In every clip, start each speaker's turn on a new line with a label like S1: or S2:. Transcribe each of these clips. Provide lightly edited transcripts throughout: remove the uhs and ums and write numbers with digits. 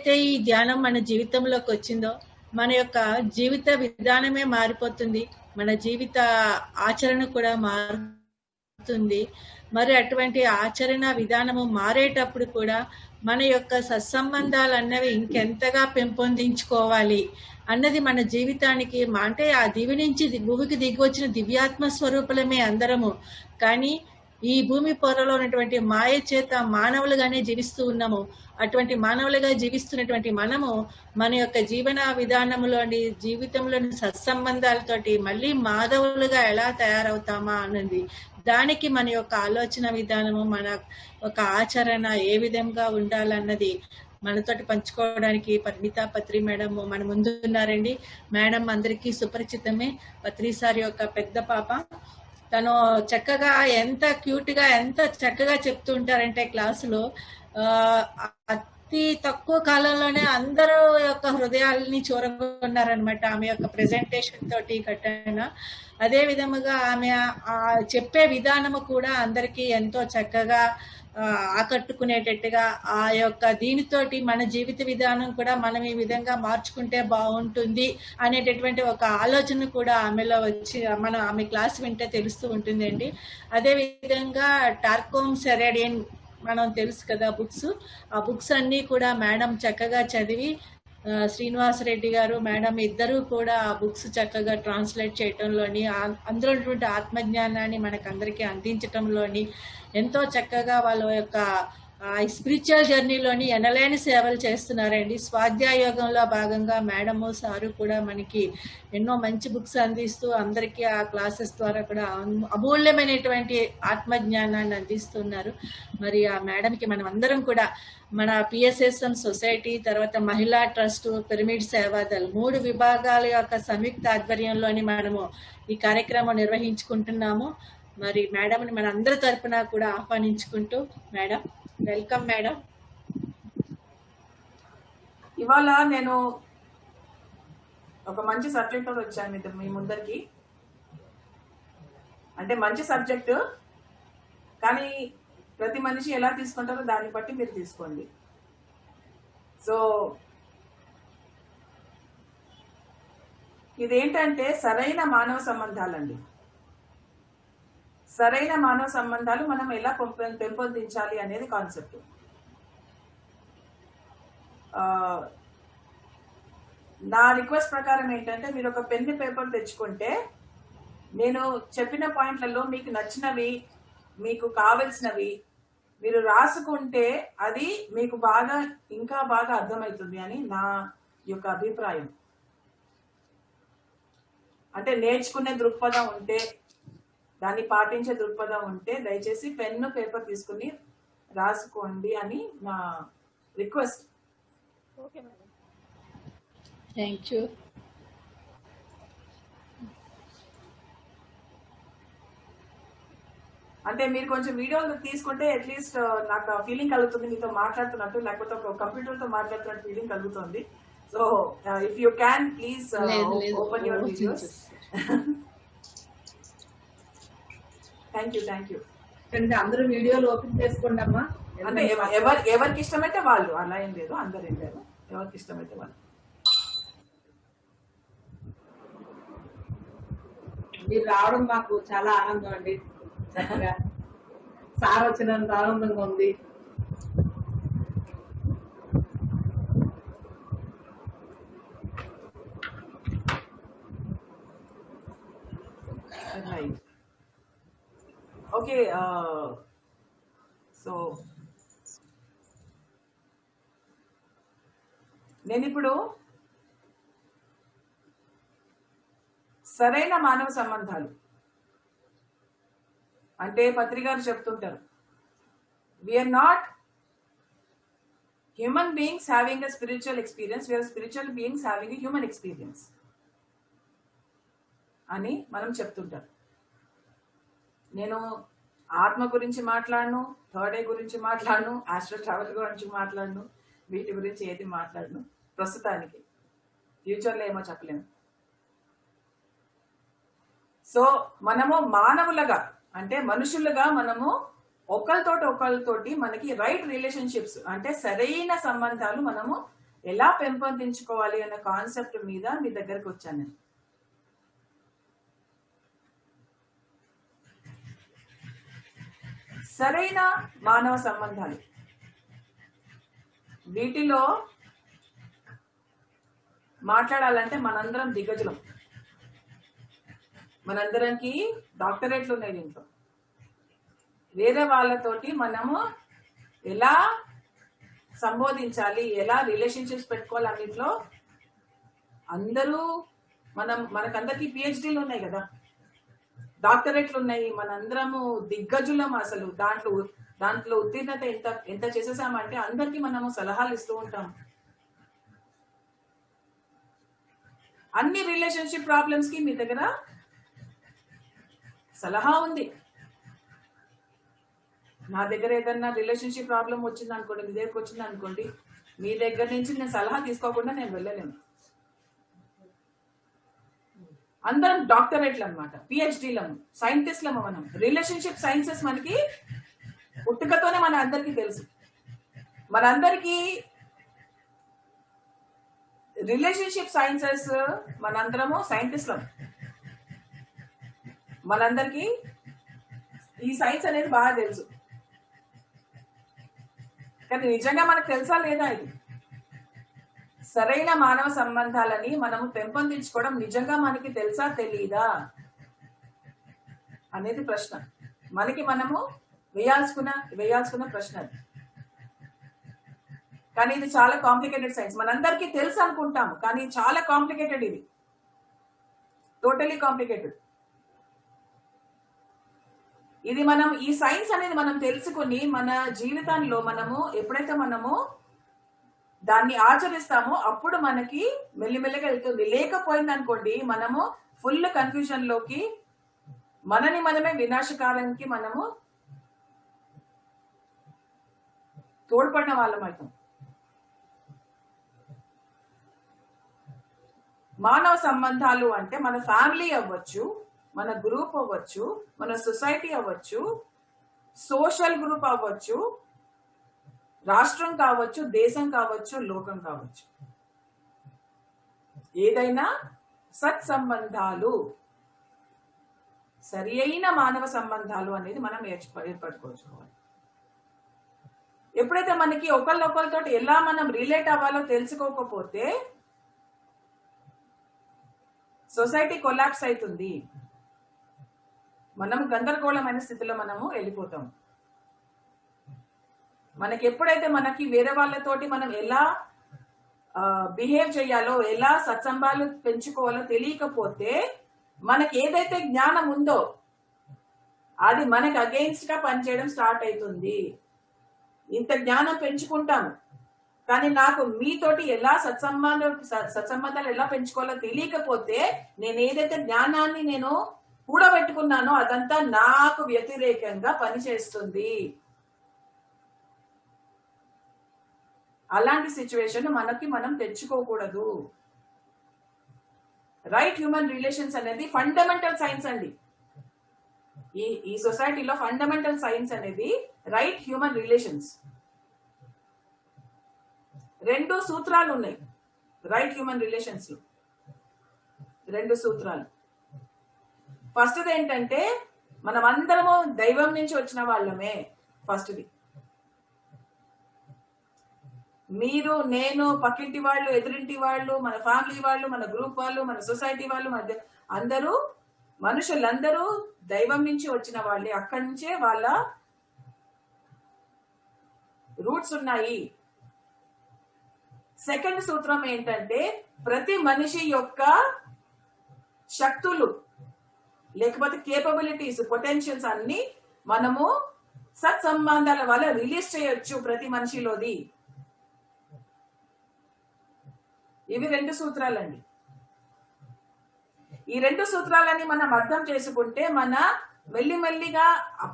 S1: ఎప్పుడైతే ఈ ధ్యానం మన జీవితంలోకి వచ్చిందో మన యొక్క జీవిత విధానమే మారిపోతుంది, మన జీవిత ఆచరణ కూడా మారుతుంది. మరి అటువంటి ఆచరణ విధానము మారేటప్పుడు కూడా మన యొక్క సత్సంబంధాలు అన్నవి ఇంకెంతగా పెంపొందించుకోవాలి అన్నది మన జీవితానికి, అంటే ఆ దివి నుంచి భూమికి దిగి వచ్చిన దివ్యాత్మ స్వరూపులమే అందరము. కానీ ఈ భూమి పొరలో ఉన్నటువంటి మాయ చేత మానవులుగానే జీవిస్తూ ఉన్నాము. అటువంటి మానవులుగా జీవిస్తున్నటువంటి మనము మన యొక్క జీవన విధానంలోని జీవితంలోని సత్సంబంధాలతోటి మళ్ళీ మాధవులుగా ఎలా తయారవుతామా అన్నది, దానికి మన యొక్క ఆలోచన విధానము, మన ఒక ఆచరణ ఏ విధంగా ఉండాలన్నది మనతోటి పంచుకోవడానికి పరిమిత పత్రి మేడం మన ముందు ఉన్నారండి. మేడం అందరికీ సుపరిచితమే. పత్రి సార్ యొక్క పెద్ద పాప. తను చక్కగా ఎంత క్యూట్ గా ఎంత చక్కగా చెప్తూ ఉంటారంటే క్లాసులో అతి తక్కువ కాలంలోనే అందరూ యొక్క హృదయాలని చూరగొన్నారనమాట ఆమె యొక్క ప్రెజెంటేషన్ తోటి ఘటన. అదే విధముగా ఆమె చెప్పే విధానము కూడా అందరికీ ఎంతో చక్కగా ఆకట్టుకునేటట్టుగా, ఆ యొక్క దీనితోటి మన జీవిత విధానం కూడా మనం ఈ విధంగా మార్చుకుంటే బాగుంటుంది అనేటటువంటి ఒక ఆలోచన కూడా ఆమెలో వచ్చి ఆమె క్లాస్ వింటే తెలుస్తూ ఉంటుందండి. అదే విధంగా టార్కోమ్ సెరాడియన్ మనం తెలుసు కదా బుక్స్, ఆ బుక్స్ అన్ని కూడా మేడం చక్కగా చదివి, శ్రీనివాసరెడ్డి గారు మేడం ఇద్దరు కూడా ఆ బుక్స్ చక్కగా ట్రాన్స్లేట్ చేయటంలోని, అందులో ఉన్నటువంటి ఆత్మజ్ఞానాన్ని మనకందరికీ అందించటంలోని ఎంతో చక్కగా వాళ్ళ యొక్క స్పిరిచువల్ జర్నీలోని ఎనలేని సేవలు చేస్తున్నారండి. స్వాధ్యాయ యోగంలో భాగంగా మేడము సారు కూడా మనకి ఎన్నో మంచి బుక్స్ అందిస్తూ అందరికీ ఆ క్లాసెస్ ద్వారా కూడా అమూల్యమైనటువంటి ఆత్మజ్ఞానాన్ని అందిస్తున్నారు. మరి ఆ మేడంకి మనం అందరం కూడా మన పిఎస్ఎస్ఎం సొసైటీ, తర్వాత మహిళా ట్రస్ట్, పిరమిడ్ సేవాదల్ 3 విభాగాల యొక్క సంయుక్త ఆధ్వర్యంలోని మనము ఈ కార్యక్రమం నిర్వహించుకుంటున్నాము. మరి మేడంని మన అందరి తరఫున కూడా ఆహ్వానించుకుంటూ, మేడం వెల్కమ్ మేడం.
S2: ఇవాళ నేను ఒక మంచి సబ్జెక్ట్ తో వచ్చాను మీ ముందరికి. అంటే మంచి సబ్జెక్టు, కానీ ప్రతి మనిషి ఎలా తీసుకుంటారో దాన్ని బట్టి మీరు తీసుకోండి. సో ఇదేంటంటే సరైన మానవ సంబంధాలండి. సరైన మానవ సంబంధాలు మనం ఎలా పెంపొందించాలి అనేది కాన్సెప్ట్. నా రిక్వెస్ట్ ప్రకారం ఏంటంటే, మీరు ఒక పెన్ను పేపర్ తెచ్చుకుంటే నేను చెప్పిన పాయింట్లలో మీకు నచ్చినవి, మీకు కావలసినవి మీరు రాసుకుంటే అది మీకు బాగా ఇంకా బాగా అర్థమవుతుంది అని నా యొక్క అభిప్రాయం. అంటే నేర్చుకునే దృక్పథం ఉంటే, దాన్ని పాటించే దృక్పథం ఉంటే దయచేసి పెన్ను పేపర్ తీసుకుని రాసుకోండి అని నా request.
S1: Okay madam, thank you.
S2: అంటే మీరు కొంచెం వీడియోలు తీసుకుంటే అట్లీస్ట్ నాకు ఫీలింగ్ కలుగుతుంది, మీతో మాట్లాడుతున్నట్టు, లేకపోతే ఒక కంప్యూటర్ తో మాట్లాడుతున్నట్టు ఫీలింగ్ కలుగుతుంది. So if you can please open your videos. Thank you.
S3: అందరూ వీడియోలు ఓపెన్ చేసుకోండి అమ్మా.
S2: అంటే ఎవరికి ఇష్టమైతే వాళ్ళు, అలా ఏం లేదు, అందరు ఏం లేదు, ఎవరికి ఇష్టమైతే వాళ్ళు.
S3: మీరు రావడం మాకు చాలా ఆనందం అండి. చక్కగా సార్ వచ్చినంత ఆనందంగా ఉంది.
S2: ఓకే, సో నేను ఇప్పుడు సరైన మానవ సంబంధాలు అంటే పత్రికారు చెప్తుంటారు, we are not human beings having a spiritual experience, we are spiritual beings having a human experience అని మనం చెప్తుంటారు. నేను ఆత్మ గురించి మాట్లాడను, థర్డ్ ఐ గురించి మాట్లాడను, ఆస్ట్రల్ ట్రావెల్ గురించి మాట్లాడను, వీటి గురించి ఏది మాట్లాడను ప్రస్తుతానికి. ఫ్యూచర్లో ఏమో చెప్పలేము. సో మనము మానవులుగా అంటే మనుషులుగా మనము ఒకరితోటి మనకి రైట్ రిలేషన్షిప్స్ అంటే సరైన సంబంధాలు మనము ఎలా పెంపొందించుకోవాలి అన్న కాన్సెప్ట్ మీద మీ దగ్గరకు వచ్చాను నేను. సరైన మానవ సంబంధాలు, వీటిలో మాట్లాడాలంటే మనందరం దిగ్గజులం, మనందరికి డాక్టరేట్లు ఉన్నాయి దీంట్లో. వేరే వాళ్ళతోటి మనము ఎలా సంబోధించాలి, ఎలా రిలేషన్షిప్స్ పెట్టుకోవాలి అన్నిట్లో అందరూ మనకందరికి పిహెచ్డీలు ఉన్నాయి కదా, డాక్టరేట్లు ఉన్నాయి, మనందరము దిగ్గజులం. అసలు దాంట్లో ఉత్తీర్ణత ఎంత చేసేసామంటే అందరికి మనము సలహాలు ఇస్తూ ఉంటాం. అన్ని రిలేషన్షిప్ ప్రాబ్లమ్స్ కి మీ దగ్గర సలహా ఉంది. నా దగ్గర ఏదన్నా రిలేషన్షిప్ ప్రాబ్లం వచ్చింది అనుకోండి, మీ దగ్గరకు వచ్చింది అనుకోండి, మీ దగ్గర నుంచి నేను సలహా తీసుకోకుండా నేను వెళ్ళలేను. అందరం డాక్టరేట్లు అనమాట, పిహెచ్డీలము, సైంటిస్ట్లము. మనం రిలేషన్షిప్ సైన్సెస్ మనకి పుట్టుకతోనే మన అందరికీ తెలుసు. మనందరికీ రిలేషన్షిప్ సైన్సెస్, మనందరము సైంటిస్ట్లం. మనందరికీ ఈ సైన్స్ అనేది బాగా తెలుసు. కానీ నిజంగా మనకు తెలుసా లేదా? ఇది సరైన మానవ సంబంధాలని మనము పెంపొందించుకోవడం నిజంగా మనకి తెలుసా తెలీదా అనేది ప్రశ్న. మనకి మనము వేయాల్సుకున్న ప్రశ్న అది. కానీ ఇది చాలా కాంప్లికేటెడ్ సైన్స్. మనందరికీ తెలుసు అనుకుంటాము, కానీ చాలా కాంప్లికేటెడ్. ఇది టోటలీ కాంప్లికేటెడ్. ఇది ఈ సైన్స్ అనేది మనం తెలుసుకుని మన జీవితంలో ఎప్పుడైతే మనము దాన్ని ఆచరిస్తామో అప్పుడు మనకి మెల్లిమెల్లిగా వెళ్తుంది. లేకపోయింది అనుకోండి, మనము ఫుల్ కన్ఫ్యూజన్ లోకి, మనని మనమే వినాశకారానికి మనము తోడ్పడిన వాళ్ళం అవుతాం. మానవ సంబంధాలు అంటే మన ఫ్యామిలీ అవ్వచ్చు, మన గ్రూప్ అవ్వచ్చు, మన సొసైటీ అవ్వచ్చు, సోషల్ గ్రూప్ అవ్వచ్చు, రాష్ట్రం కావచ్చు, దేశం కావచ్చు, లోకం కావచ్చు. ఏదైనా సత్సంబంధాలు, సరి అయిన మానవ సంబంధాలు అనేది మనం ఏర్పరచుకోవాలి. ఎప్పుడైతే మనకి ఒకళ్ళొకరితో ఎలా మనం రిలేట్ అవ్వాలో తెలుసుకోకపోతే సొసైటీ కొలాప్స్ అవుతుంది. మనం గందరగోళమైన స్థితిలో మనము వెళ్ళిపోతాం. మనకి ఎప్పుడైతే మనకి వేరే వాళ్ళతోటి మనం ఎలా బిహేవ్ చేయాలో, ఎలా సత్సంబాలు పెంచుకోవాలో తెలియకపోతే మనకి ఏదైతే జ్ఞానం ఉందో అది మనకి అగెయిన్స్ట్ గా పనిచేయడం స్టార్ట్ అవుతుంది. ఇంత జ్ఞానం పెంచుకుంటాము, కానీ నాకు మీతోటి ఎలా సత్సంబంధాలు ఎలా పెంచుకోవాలో తెలియకపోతే నేను ఏదైతే జ్ఞానాన్ని నేను కూడబెట్టుకున్నానో అదంతా నాకు వ్యతిరేకంగా పనిచేస్తుంది. అలాంటి సిచ్యువేషన్ మనం తెచ్చుకోకూడదు. రైట్ హ్యూమన్ రిలేషన్స్ అనేది ఫండమెంటల్ సైన్స్ అండి. ఈ సొసైటీలో ఫండమెంటల్ సైన్స్ అనేది రైట్ హ్యూమన్ రిలేషన్స్. 2 సూత్రాలు ఉన్నాయి రైట్ హ్యూమన్ రిలేషన్స్ లో. 2 సూత్రాలు. ఫస్ట్ది ఏంటంటే మనం అందరము దైవం నుంచి వచ్చిన వాళ్ళమే. ఫస్ట్ది, మీరు, నేను, పక్కింటి వాళ్ళు, ఎదురింటి వాళ్ళు, మన ఫ్యామిలీ వాళ్ళు, మన గ్రూప్ వాళ్ళు, మన సొసైటీ వాళ్ళు, అందరూ మనుషులందరూ దైవం నుంచి వచ్చిన వాళ్ళే. అక్కడి నుంచే వాళ్ళ రూట్స్ ఉన్నాయి. సెకండ్ సూత్రం ఏంటంటే ప్రతి మనిషి యొక్క శక్తులు లేకపోతే కేపబిలిటీస్, పొటెన్షియల్స్ అన్ని మనము సత్సంబంధాల వల్ల రిలీజ్ చేయొచ్చు ప్రతి మనిషిలోది. ఇవి 2 సూత్రాలండి. ఈ 2 సూత్రాలని మనం అర్థం చేసుకుంటే మన మెల్లిమెల్లిగా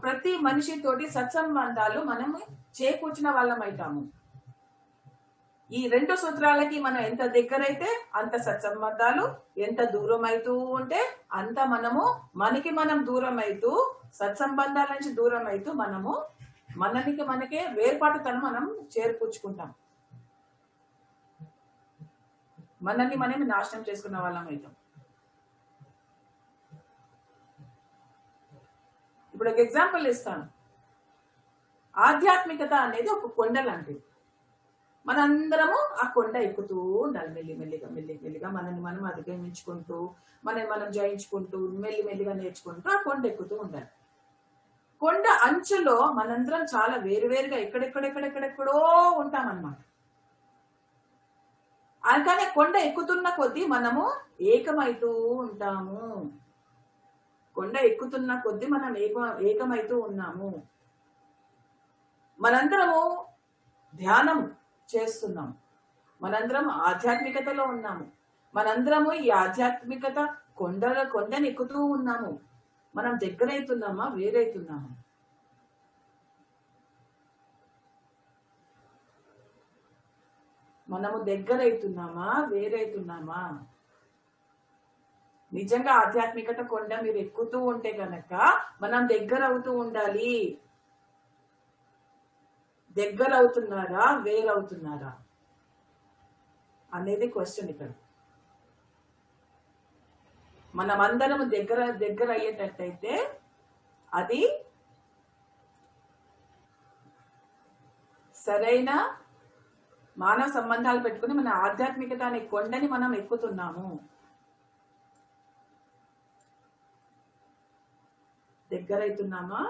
S2: ప్రతి మనిషితోటి సత్సంబంధాలు మనం చేకూర్చిన వాళ్ళం అవుతాము. ఈ 2 సూత్రాలకి మనం ఎంత దగ్గరైతే అంత సత్సంబంధాలు, ఎంత దూరం అవుతూ ఉంటే అంత మనకి మనం దూరం అవుతూ, సత్సంబంధాల నుంచి దూరం అవుతూ మనకే వేర్పాటుతనం మనం చేర్పుచ్చుకుంటాం. మనల్ని మనమే నాశనం చేసుకున్న వాళ్ళం అవుతాం. ఇప్పుడు ఒక ఎగ్జాంపుల్ ఇస్తాను. ఆధ్యాత్మికత అనేది ఒక కొండ లాంటిది. మనందరము ఆ కొండ ఎక్కుతూ ఉండాలి. మెల్లిగా మనల్ని మనం అధిగమించుకుంటూ, మనం జయించుకుంటూ, మెల్లిగా నేర్చుకుంటూ ఆ కొండ ఎక్కుతూ ఉండాలి. కొండ అంచులో మనందరం చాలా వేరువేరుగా ఎక్కడెక్కడో ఉంటామన్నమాట. అందుకనే కొండ ఎక్కుతున్న కొద్దీ మనము ఏకమైతూ ఉంటాము. కొండ ఎక్కుతున్న కొద్దీ మనం ఏకమైతూ ఉన్నాము. మనందరము ధ్యానం చేస్తున్నాము. మనందరం ఆధ్యాత్మికతలో ఉన్నాము. మనందరము ఈ ఆధ్యాత్మికత కొండని ఎక్కుతూ ఉన్నాము. మనం దగ్గరైతున్నామా, వేరైతున్నామా? మనము దగ్గరైతున్నామా, వేరైతున్నామా? నిజంగా ఆధ్యాత్మికత కొండ మీరు ఎక్కుతూ ఉంటే గనక మనం దగ్గర అవుతూ ఉండాలి. దగ్గర అవుతున్నారా, వేరవుతున్నారా అనేది క్వశ్చన్ ఇక్కడ. మనం అందరం దగ్గర అయ్యేటట్టయితే అది సరైన మానవ సంబంధాలు పెట్టుకుని మన ఆధ్యాత్మికత అనే కొండని మనం ఎక్కుతున్నాము. దగ్గర అవుతున్నామా?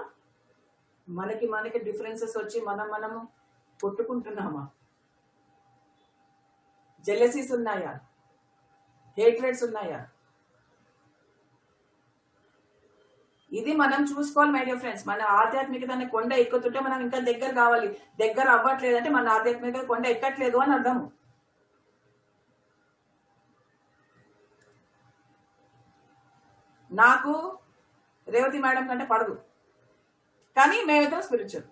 S2: మనకి డిఫరెన్సెస్ వచ్చి మనము కొట్టుకుంటున్నామా? జెలసీస్ ఉన్నాయా? హేట్రెడ్స్ ఉన్నాయా? ఇది మనం చూసుకోవాలి మై డియర్ ఫ్రెండ్స్. మన ఆధ్యాత్మికత అనే కొండ ఎక్కుతుంటే మనం ఇంకా దగ్గర కావాలి. దగ్గర అవ్వట్లేదంటే మన ఆధ్యాత్మికత కొండ ఎక్కట్లేదు అని అర్థము. నాకు రేవతి మేడం కంటే పడదు, కానీ మేమిద్దరం స్పిరిచువల్.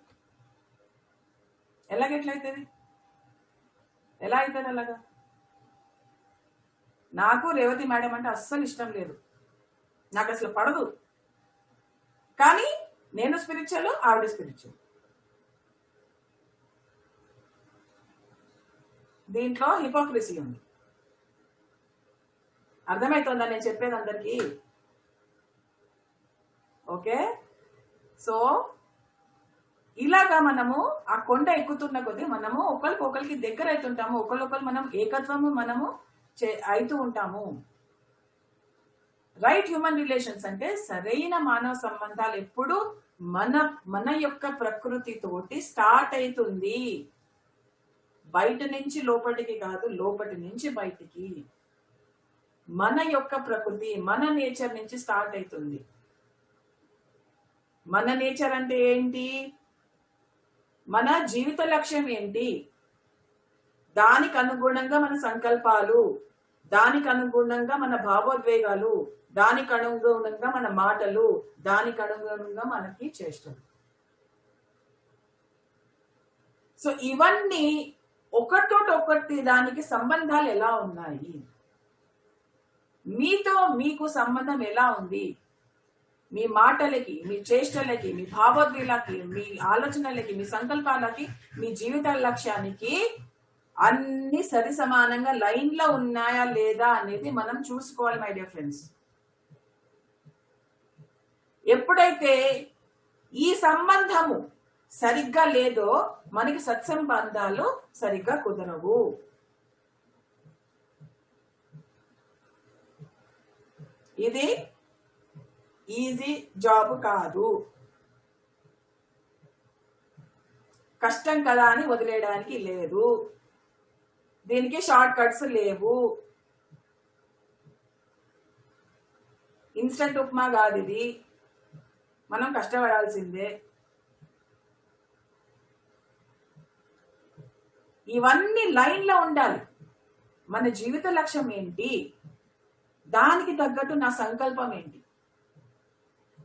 S2: ఎలా అవుతుంది అలాగా? నాకు రేవతి మేడం అంటే అస్సలు ఇష్టం లేదు, నాకు అసలు పడదు. కానీ నేను స్పిరిచువల్, ఆవిడ స్పిరిచువల్. దీంట్లో హిపోక్రసీ ఉంది. అర్థమవుతుందా నేను చెప్పేది అందరికీ? ఓకే, సో ఇలాగా మనము ఆ కొండ ఎక్కుతున్న కొద్దీ మనము ఒకరికి దగ్గర అవుతుంటాము. ఒకరికొకరు మనం ఏకత్వము మనము అవుతూ ఉంటాము. రైట్ హ్యూమన్ రిలేషన్స్ అంటే సరైన మానవ సంబంధాలు ఎప్పుడు మన యొక్క ప్రకృతితోటి స్టార్ట్ అవుతుంది. బయట నుంచి లోపలికి కాదు, లోపటి నుంచి బయటికి. మన యొక్క ప్రకృతి, మన నేచర్ నుంచి స్టార్ట్ అవుతుంది. మన నేచర్ అంటే ఏంటి? మన జీవిత లక్ష్యం ఏంటి? దానికి అనుగుణంగా మన సంకల్పాలు, దానికి అనుగుణంగా మన భావోద్వేగాలు, దానికి అనుగుణంగా మన మాటలు, దానికి అనుగుణంగా మనకి చేష్టలు. సో ఇవన్నీ ఒకటి దానికి సంబంధాలు ఎలా ఉన్నాయి? మీకు సంబంధం ఎలా ఉంది? మీ మాటలకి, మీ చేష్టలకి, మీ భావోద్వేగాలకి, మీ ఆలోచనలకి, మీ సంకల్పాలకి, మీ జీవిత లక్ష్యానికి అన్ని సరి సమానంగా లైన్ లో ఉన్నాయా లేదా అనేది మనం చూసుకోవాలి మై డియర్ ఫ్రెండ్స్. ఎప్పుడైతే ఈ సంబంధము సరిగ్గా లేదో మనకి సత్సంబంధాలు సరిగ్గా కుదరవు. ఇది ఈజీ జాబ్ కాదు. కష్టం కదా అని వదిలేయడానికి లేదు. దీనికి షార్ట్ కట్స్ లేవు. ఇన్స్టంట్ ఉప్మా కాదు ఇది, మనం కష్టపడాల్సిందే. ఇవన్నీ లైన్ లో ఉండాలి. మన జీవిత లక్ష్యం ఏంటి? దానికి తగ్గట్టు నా సంకల్పం ఏంటి?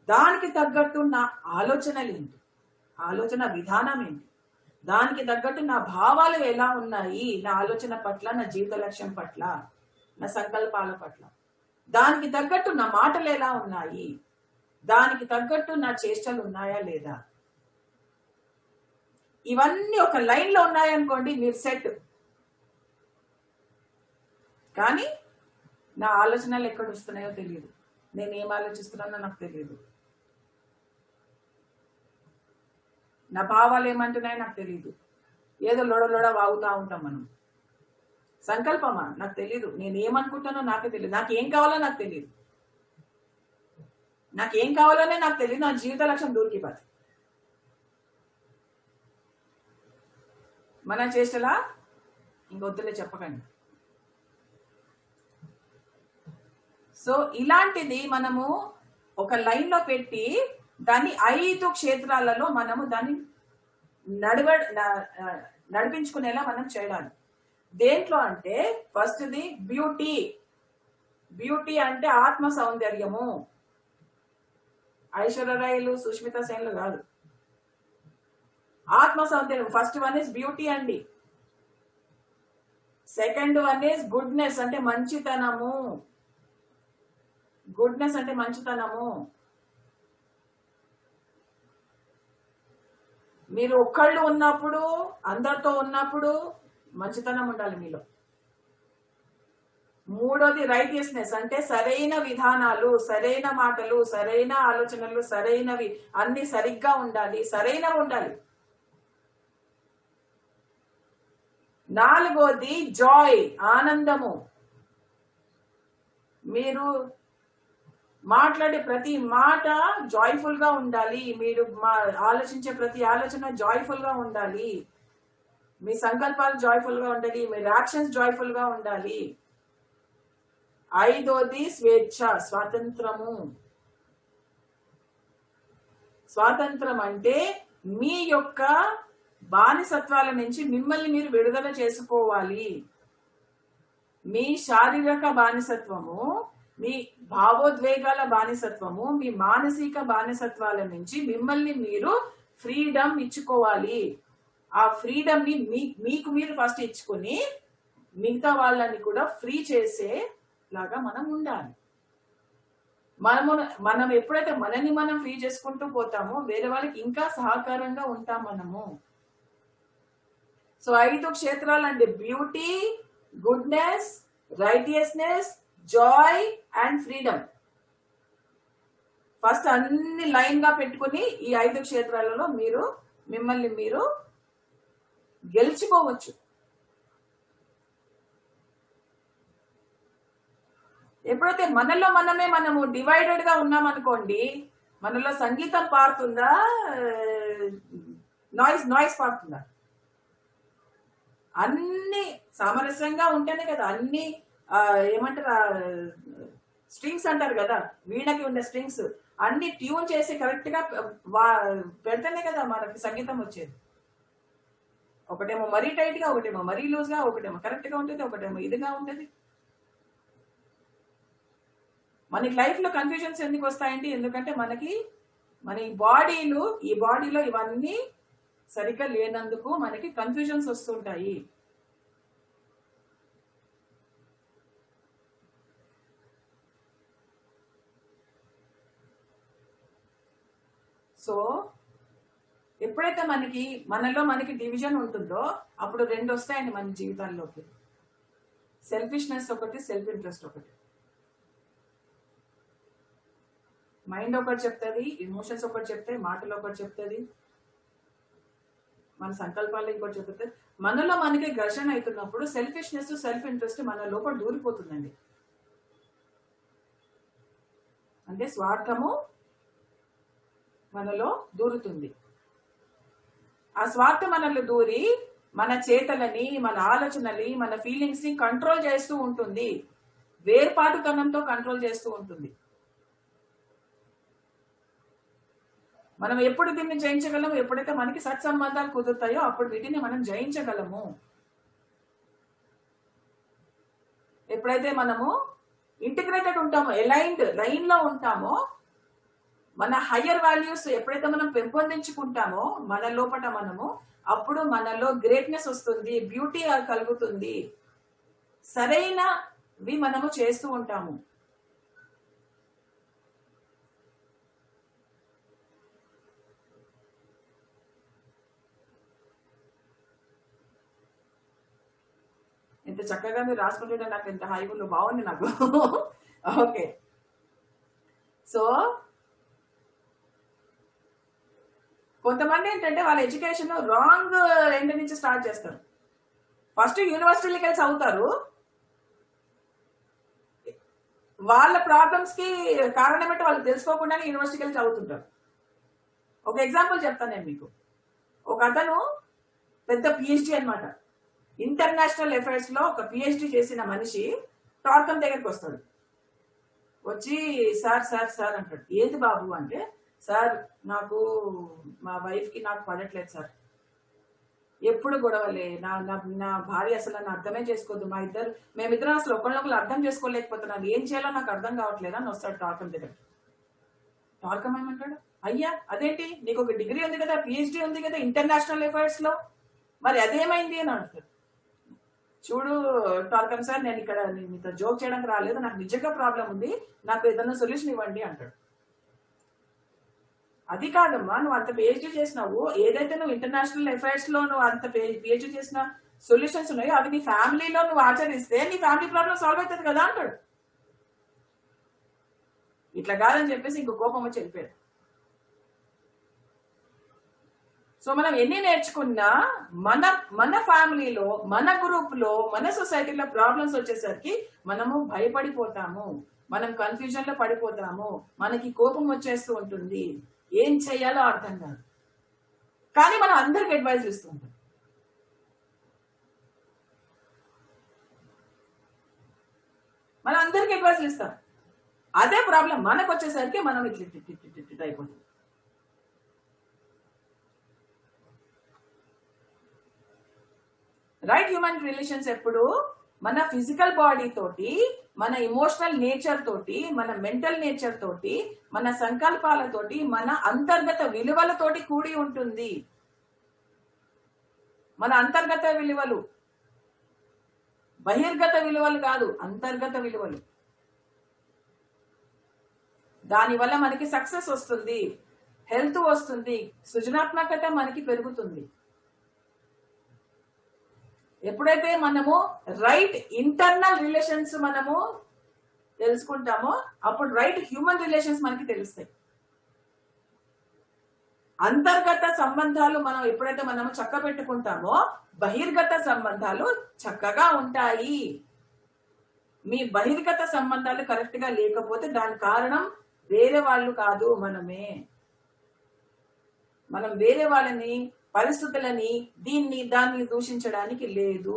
S2: దానికి తగ్గట్టు నా ఆలోచనలు ఏంటి? ఆలోచన విధానం ఏంటి? దానికి తగ్గట్టు నా భావాలు ఎలా ఉన్నాయి? నా ఆలోచన పట్ల, నా జీవిత లక్ష్యం పట్ల, నా సంకల్పాల పట్ల. దానికి తగ్గట్టు నా మాటలు ఎలా ఉన్నాయి? దానికి తగ్గట్టు నా చేష్టలు ఉన్నాయా లేదా? ఇవన్నీ ఒక లైన్ లో ఉన్నాయనుకోండి, మీరు సెట్. కానీ నా ఆలోచనలు ఎక్కడ వస్తున్నాయో తెలియదు, నేను ఏం ఆలోచిస్తున్నానో నాకు తెలియదు, నా భావాలు ఏమంటున్నాయో నాకు తెలియదు. ఏదో లొడ వాగుతూ ఉంటాం మనం. సంకల్పమా నాకు తెలియదు, నేను ఏమనుకుంటానో నాకే తెలియదు, నాకేం కావాలో నాకు తెలియదు, నాకేం కావాలోనే నాకు తెలియదు. నా జీవిత లక్ష్యం దూరికిపోతుంది. మన చేష్టలా ఇంకొద్దులే చెప్పకండి. సో ఇలాంటిది మనము ఒక లైన్ లో పెట్టి దాన్ని 5 క్షేత్రాలలో మనము దాన్ని నడిపించుకునేలా మనం చేయాలి. దేంట్లో అంటే ఫస్ట్ది బ్యూటీ. బ్యూటీ అంటే ఆత్మ సౌందర్యము. ఐశ్వర్యరాయలు సుష్మిత సేన్లు కాదు, ఆత్మ సౌందర్యం. ఫస్ట్ వన్ ఇస్ బ్యూటీ అండి. సెకండ్ వన్ ఇస్ గుడ్నెస్ అంటే మంచితనము. గుడ్నెస్ అంటే మంచితనము. మీరు ఒక్కళ్ళు ఉన్నప్పుడు, అందరితో ఉన్నప్పుడు మంచితనం ఉండాలి మీలో. మూడోది రైటియస్నెస్ అంటే సరైన విధానాలు, సరైన మాటలు, సరైన ఆలోచనలు, సరైనవి అన్ని సరిగ్గా ఉండాలి, సరైనవి ఉండాలి. నాలుగోది జాయ్, ఆనందము. మీరు మాట్లాడే ప్రతి మాట జాయ్ఫుల్ గా ఉండాలి. మీరు ఆలోచించే ప్రతి ఆలోచన జాయ్ఫుల్ గా ఉండాలి. మీ సంకల్పాలు జాయ్ఫుల్ గా ఉండాలి. మీ యాక్షన్స్ జాయ్ఫుల్ గా ఉండాలి. ఐదోది స్వేచ్ఛ, స్వాతంత్రము. స్వాతంత్రం అంటే మీ యొక్క బానిసత్వాల నుంచి మిమ్మల్ని మీరు విడుదల చేసుకోవాలి. మీ శారీరక బానిసత్వము, మీ భావోద్వేగాల బానిసత్వము, మీ మానసిక బానిసత్వాల నుంచి మిమ్మల్ని మీరు ఫ్రీడమ్ ఇచ్చుకోవాలి. ఆ ఫ్రీడమ్ ని మీకు మీరు ఫస్ట్ ఇచ్చుకొని మిగతా వాళ్ళని కూడా ఫ్రీ చేసే లాగా మనం ఉండాలి. మనం ఎప్పుడైతే మనని మనం ఫ్రీ చేసుకుంటూ పోతామో వేరే వాళ్ళకి ఇంకా సహకారంగా ఉంటాం మనము. సో 5 క్షేత్రాలు అంటే beauty, goodness, righteousness, Joy and freedom. First అన్ని లైన్ గా పెట్టుకుని ఈ 5 క్షేత్రాలలో మీరు మిమ్మల్ని మీరు గెలుచుకోవచ్చు. ఎప్పుడైతే మనము డివైడెడ్ గా ఉన్నామనుకోండి, మనలో సంగీతం పారుతుందా, నాయిస్ పారుతుందా? అన్ని సామరస్యంగా ఉంటేనే కదా, అన్ని ఏమంటారు స్ట్రింగ్స్ అంటారు కదా, వీణకి ఉండే స్ట్రింగ్స్ అన్ని ట్యూన్ చేసి కరెక్ట్ గా పెడితేనే కదా మనకి సంగీతం వచ్చేది. ఒకటేమో మరీ టైట్ గా, ఒకటేమో మరీ లూజ్ గా, ఒకటేమో కరెక్ట్ గా ఉంటుంది, ఒకటేమో ఇదిగా ఉంటుంది. మనకి లైఫ్ లో కన్ఫ్యూజన్స్ ఎందుకు వస్తాయండి? ఎందుకంటే మన ఈ బాడీలో ఇవన్నీ సరిగ్గా లేనందుకు మనకి కన్ఫ్యూజన్స్ వస్తుంటాయి. సో ఎప్పుడైతే మనకి డివిజన్ ఉంటుందో అప్పుడు 2 వస్తాయండి మన జీవితాల్లోకి. సెల్ఫిష్నెస్ ఒకటి, సెల్ఫ్ ఇంట్రెస్ట్ ఒకటి. మైండ్ ఒకటి చెప్తుంది, ఎమోషన్స్ ఒకటి చెప్తాయి, మాటలు ఒకటి చెప్తుంది, మన సంకల్పాలు ఇంకోటి చెప్తుంది. మనలో మనకి ఘర్షణ అవుతున్నప్పుడు సెల్ఫిష్నెస్, సెల్ఫ్ ఇంట్రెస్ట్ మన లోపల దూరిపోతుందండి. అంటే స్వార్థము మనలో దూరుతుంది. ఆ స్వార్థం మనలో దూరి మన చేతలని, మన ఆలోచనని, మన ఫీలింగ్స్ ని కంట్రోల్ చేస్తూ ఉంటుంది. వేర్పాటుతనంతో కంట్రోల్ చేస్తూ ఉంటుంది. మనం ఎప్పుడు దీన్ని జయించగలము? ఎప్పుడైతే మనకి సత్సంబంధాలు కుదురుతాయో అప్పుడు వీటిని మనం జయించగలము. ఎప్పుడైతే మనము ఇంటిగ్రేటెడ్ ఉంటామో, లైన్ లో ఉంటామో, మన హయ్యర్ వాల్యూస్ ఎప్పుడైతే మనం పెంపొందించుకుంటామో మన లోపల మనము, అప్పుడు మనలో గ్రేట్నెస్ వస్తుంది, బ్యూటీ కలుగుతుంది, సరైనవి మనము చేస్తూ ఉంటాము. ఇంత చక్కగా మీరు రాసుకుంటుంటే నాకు ఎంత హాయిగా బాగుంది నాకు. ఓకే, సో కొంతమంది ఏంటంటే వాళ్ళ ఎడ్యుకేషన్ రాంగ్ ఎండ్ నుంచి స్టార్ట్ చేస్తారు. ఫస్ట్ యూనివర్సిటీలకి వెళ్ళి చదువుతారు, వాళ్ళ ప్రాబ్లమ్స్ కి కారణం ఏంటో వాళ్ళు తెలుసుకోకుండానే యూనివర్సిటీకి వెళ్ళి చదువుతుంటారు. ఒక ఎగ్జాంపుల్ చెప్తాను నేను మీకు. ఒక అతను పెద్ద పిహెచ్డి అనమాట, ఇంటర్నేషనల్ అఫైర్స్ లో ఒక పిహెచ్డి చేసిన మనిషి టార్కమ్ దగ్గరికి వస్తాడు. వచ్చి సార్ సార్ సార్ అంటాడు. ఏంటి బాబు అంటే, సార్ నాకు మా వైఫ్ కి నాకు పడట్లేదు సార్, ఎప్పుడు గొడవలే, నా భార్య అసలు నన్ను అర్థమే చేసుకోవద్దు, మేమిద్దరం అసలు ఒకళ్ళొకళ్ళు అర్థం చేసుకోలేకపోతున్నాను, ఏం చేయాలో నాకు అర్థం కావట్లేదు అని వస్తాడు టార్కమ్ దగ్గర. టార్కమ్ ఏమంటాడు, అయ్యా అదేంటి నీకు ఒక డిగ్రీ ఉంది కదా, పిహెచ్డి ఉంది కదా ఇంటర్నేషనల్ అఫైర్స్ లో, మరి అదేమైంది అని అంటాడు. చూడు టార్కమ్ సార్, నేను ఇక్కడ మీతో జోక్ చేయడానికి రాలేదు, నాకు నిజంగా ప్రాబ్లం ఉంది, నాకు ఏదైనా సొల్యూషన్ ఇవ్వండి అంటాడు. అది కాదమ్మా, నువ్వు అంత పిహెచ్డీ చేసినావు, ఏదైతే నువ్వు ఇంటర్నేషనల్ అఫైర్స్ లో నువ్వు అంత పిహెచ్డీ చేసిన సొల్యూషన్స్ ఉన్నాయో అవి నీ ఫ్యామిలీలో నువ్వు ఆచరిస్తే నీ ఫ్యామిలీ ప్రాబ్లం సాల్వ్ అవుతుంది కదా అంటాడు. ఇట్లా కాదని చెప్పేసి ఇంకో కోపం వచ్చి వెళ్ళిపోయాడు. సో మనం ఎన్ని నేర్చుకున్నా మన ఫ్యామిలీలో, మన గ్రూప్ లో, మన సొసైటీలో ప్రాబ్లమ్స్ వచ్చేసరికి మనము భయపడిపోతాము, మనం కన్ఫ్యూజన్ లో పడిపోతాము, మనకి కోపం వచ్చేస్తూ ఉంటుంది, ఏం చెయ్యాలో అర్థం కాదు. కానీ మనం అందరికి అడ్వైజ్ ఇస్తూ ఉంటాం. మనం అందరికి అడ్వైజ్ ఇస్తాం, అదే ప్రాబ్లం మనకు వచ్చేసరికి మనం ఇట్లా అయిపోతుంది. రైట్ హ్యూమన్ రిలేషన్స్ ఎప్పుడు మన ఫిజికల్ బాడీ తోటి, మన ఇమోషనల్ నేచర్ తోటి, మన మెంటల్ నేచర్ తోటి, మన సంకల్పాలతోటి, మన అంతర్గత విలువలతోటి కూడి ఉంటుంది. మన అంతర్గత విలువలు, బహిర్గత విలువలు కాదు, అంతర్గత విలువలు. దానివల్ల మనకి సక్సెస్ వస్తుంది, హెల్త్ వస్తుంది, సృజనాత్మకత మనకి పెరుగుతుంది. ఎప్పుడైతే మనము రైట్ ఇంటర్నల్ రిలేషన్స్ మనము తెలుసుకుంటామో అప్పుడు రైట్ హ్యూమన్ రిలేషన్స్ మనకి తెలుస్తాయి. అంతర్గత సంబంధాలు మనం ఎప్పుడైతే మనము చక్క పెట్టుకుంటామో బహిర్గత సంబంధాలు చక్కగా ఉంటాయి. మీ బహిర్గత సంబంధాలు కరెక్ట్ గా లేకపోతే దాని కారణం వేరే వాళ్ళు కాదు, మనమే. మనం వేరే వాళ్ళని, పరిస్థితులని, దాన్ని దూషించడానికి లేదు.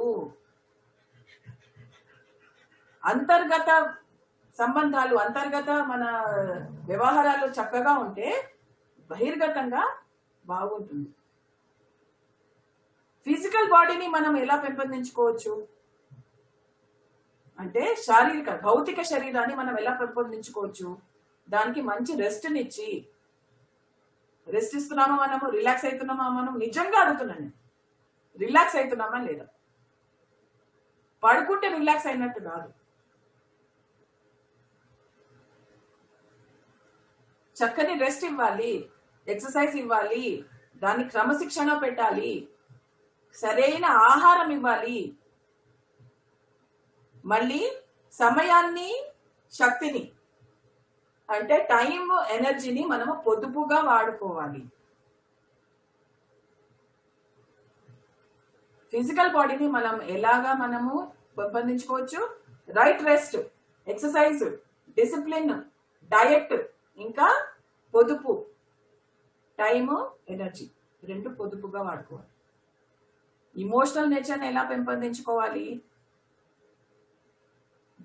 S2: అంతర్గత సంబంధాలు, అంతర్గత మన వ్యవహారాలు చక్కగా ఉంటే బహిర్గతంగా బాగుంటుంది. ఫిజికల్ బాడీని మనం ఎలా పెంపొందించుకోవచ్చు అంటే, భౌతిక శరీరాన్ని మనం ఎలా పెంపొందించుకోవచ్చు, దానికి మంచి రెస్ట్నిచ్చి, రెస్ట్ ఇస్తున్నామా మనము, రిలాక్స్ అవుతున్నామా మనం, నిజంగా అడుగుతున్నాను, రిలాక్స్ అవుతున్నామా లేదా. పడుకుంటే రిలాక్స్ అయినట్టు కాదు, చక్కని రెస్ట్ ఇవ్వాలి, ఎక్సర్సైజ్ ఇవ్వాలి, దాన్ని క్రమశిక్షణ పెట్టాలి, సరైన ఆహారం ఇవ్వాలి, మళ్ళీ సమయాన్ని, శక్తిని అంటే టైం, ఎనర్జీని మనము పొదుపుగా వాడుకోవాలి. ఫిజికల్ బాడీని మనం ఎలాగా మనము పెంపొందించుకోవచ్చు, right rest, exercise, discipline, diet, ఇంకా పొదుపు, టైము, ఎనర్జీ రెండు పొదుపుగా వాడుకోవాలి. ఇమోషనల్ నేచర్ని ఎలా పెంపొందించుకోవాలి,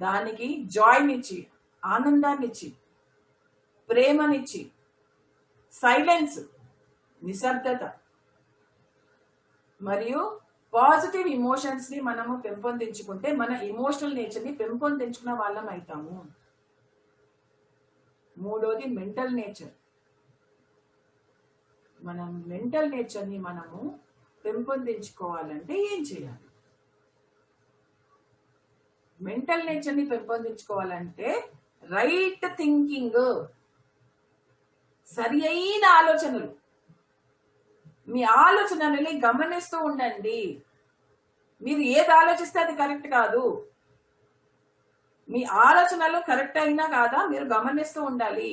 S2: దానికి జాయ్నిచ్చి, ఆనందాన్నిచ్చి, ప్రేమనిచ్చి, సైలెన్స్, నిశ్శబ్దత మరియు పాజిటివ్ ఇమోషన్స్ ని మనము పెంపొందించుకుంటే మన ఇమోషనల్ నేచర్ ని పెంపొందించుకున్న వాళ్ళం అవుతాము. మూడోది మెంటల్ నేచర్. మనం మెంటల్ నేచర్ ని మనము పెంపొందించుకోవాలంటే ఏం చేయాలి? మెంటల్ నేచర్ ని పెంపొందించుకోవాలంటే రైట్ థింకింగ్, సరి అయిన ఆలోచనలు. మీ ఆలోచనలని గమనిస్తూ ఉండండి. మీరు ఏది ఆలోచిస్తే అది కరెక్ట్ కాదు. మీ ఆలోచనలు కరెక్ట్ అయినా కాదా మీరు గమనిస్తూ ఉండాలి.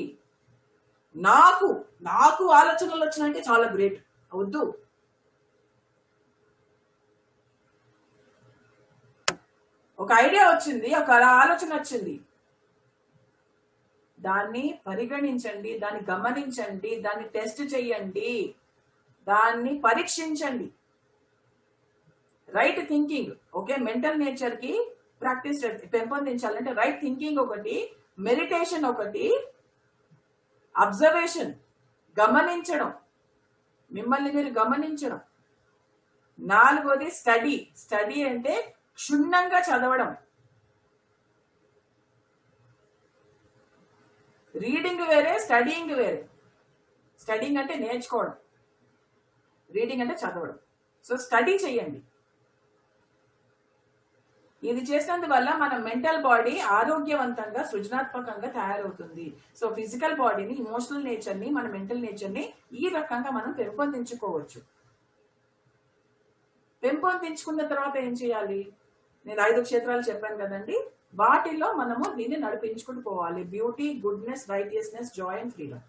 S2: నాకు నాకు ఆలోచనలు వచ్చినాయంటే చాలా గ్రేట్, వద్దు. ఒక ఐడియా వచ్చింది, ఒక ఆలోచన వచ్చింది, దాన్ని పరిగణించండి, దాన్ని గమనించండి, దాన్ని టెస్ట్ చేయండి, దాన్ని పరీక్షించండి. Right thinking, okay, mental nature కి ప్రాక్టీస్ పెంపొందించాలంటే రైట్ థింకింగ్ ఒకటి, మెడిటేషన్ ఒకటి, అబ్జర్వేషన్ గమనించడం, మిమ్మల్ని మీరు గమనించడం. 4వది స్టడీ. స్టడీ అంటే క్షుణ్ణంగా చదవడం. రీడింగ్ వేరే, స్టడీయింగ్ వేరే. స్టడీయింగ్ అంటే నేర్చుకోవడం, రీడింగ్ అంటే చదవడం. సో స్టడీ చేయండి. ఇది చేసినందువల్ల మన మెంటల్ బాడీ ఆరోగ్యవంతంగా సృజనాత్మకంగా తయారవుతుంది. సో ఫిజికల్ బాడీని, ఇమోషనల్ నేచర్ ని, మన మెంటల్ నేచర్ ని ఈ రకంగా మనం పెంపొందించుకోవచ్చు. పెంపొందించుకున్న తర్వాత ఏం చేయాలి? నేను 5 క్షేత్రాలు చెప్పాను కదండి, వాటిలో మనము దీన్ని నడిపించుకుంటూ పోవాలి. Beauty, goodness, righteousness, Joy and freedom.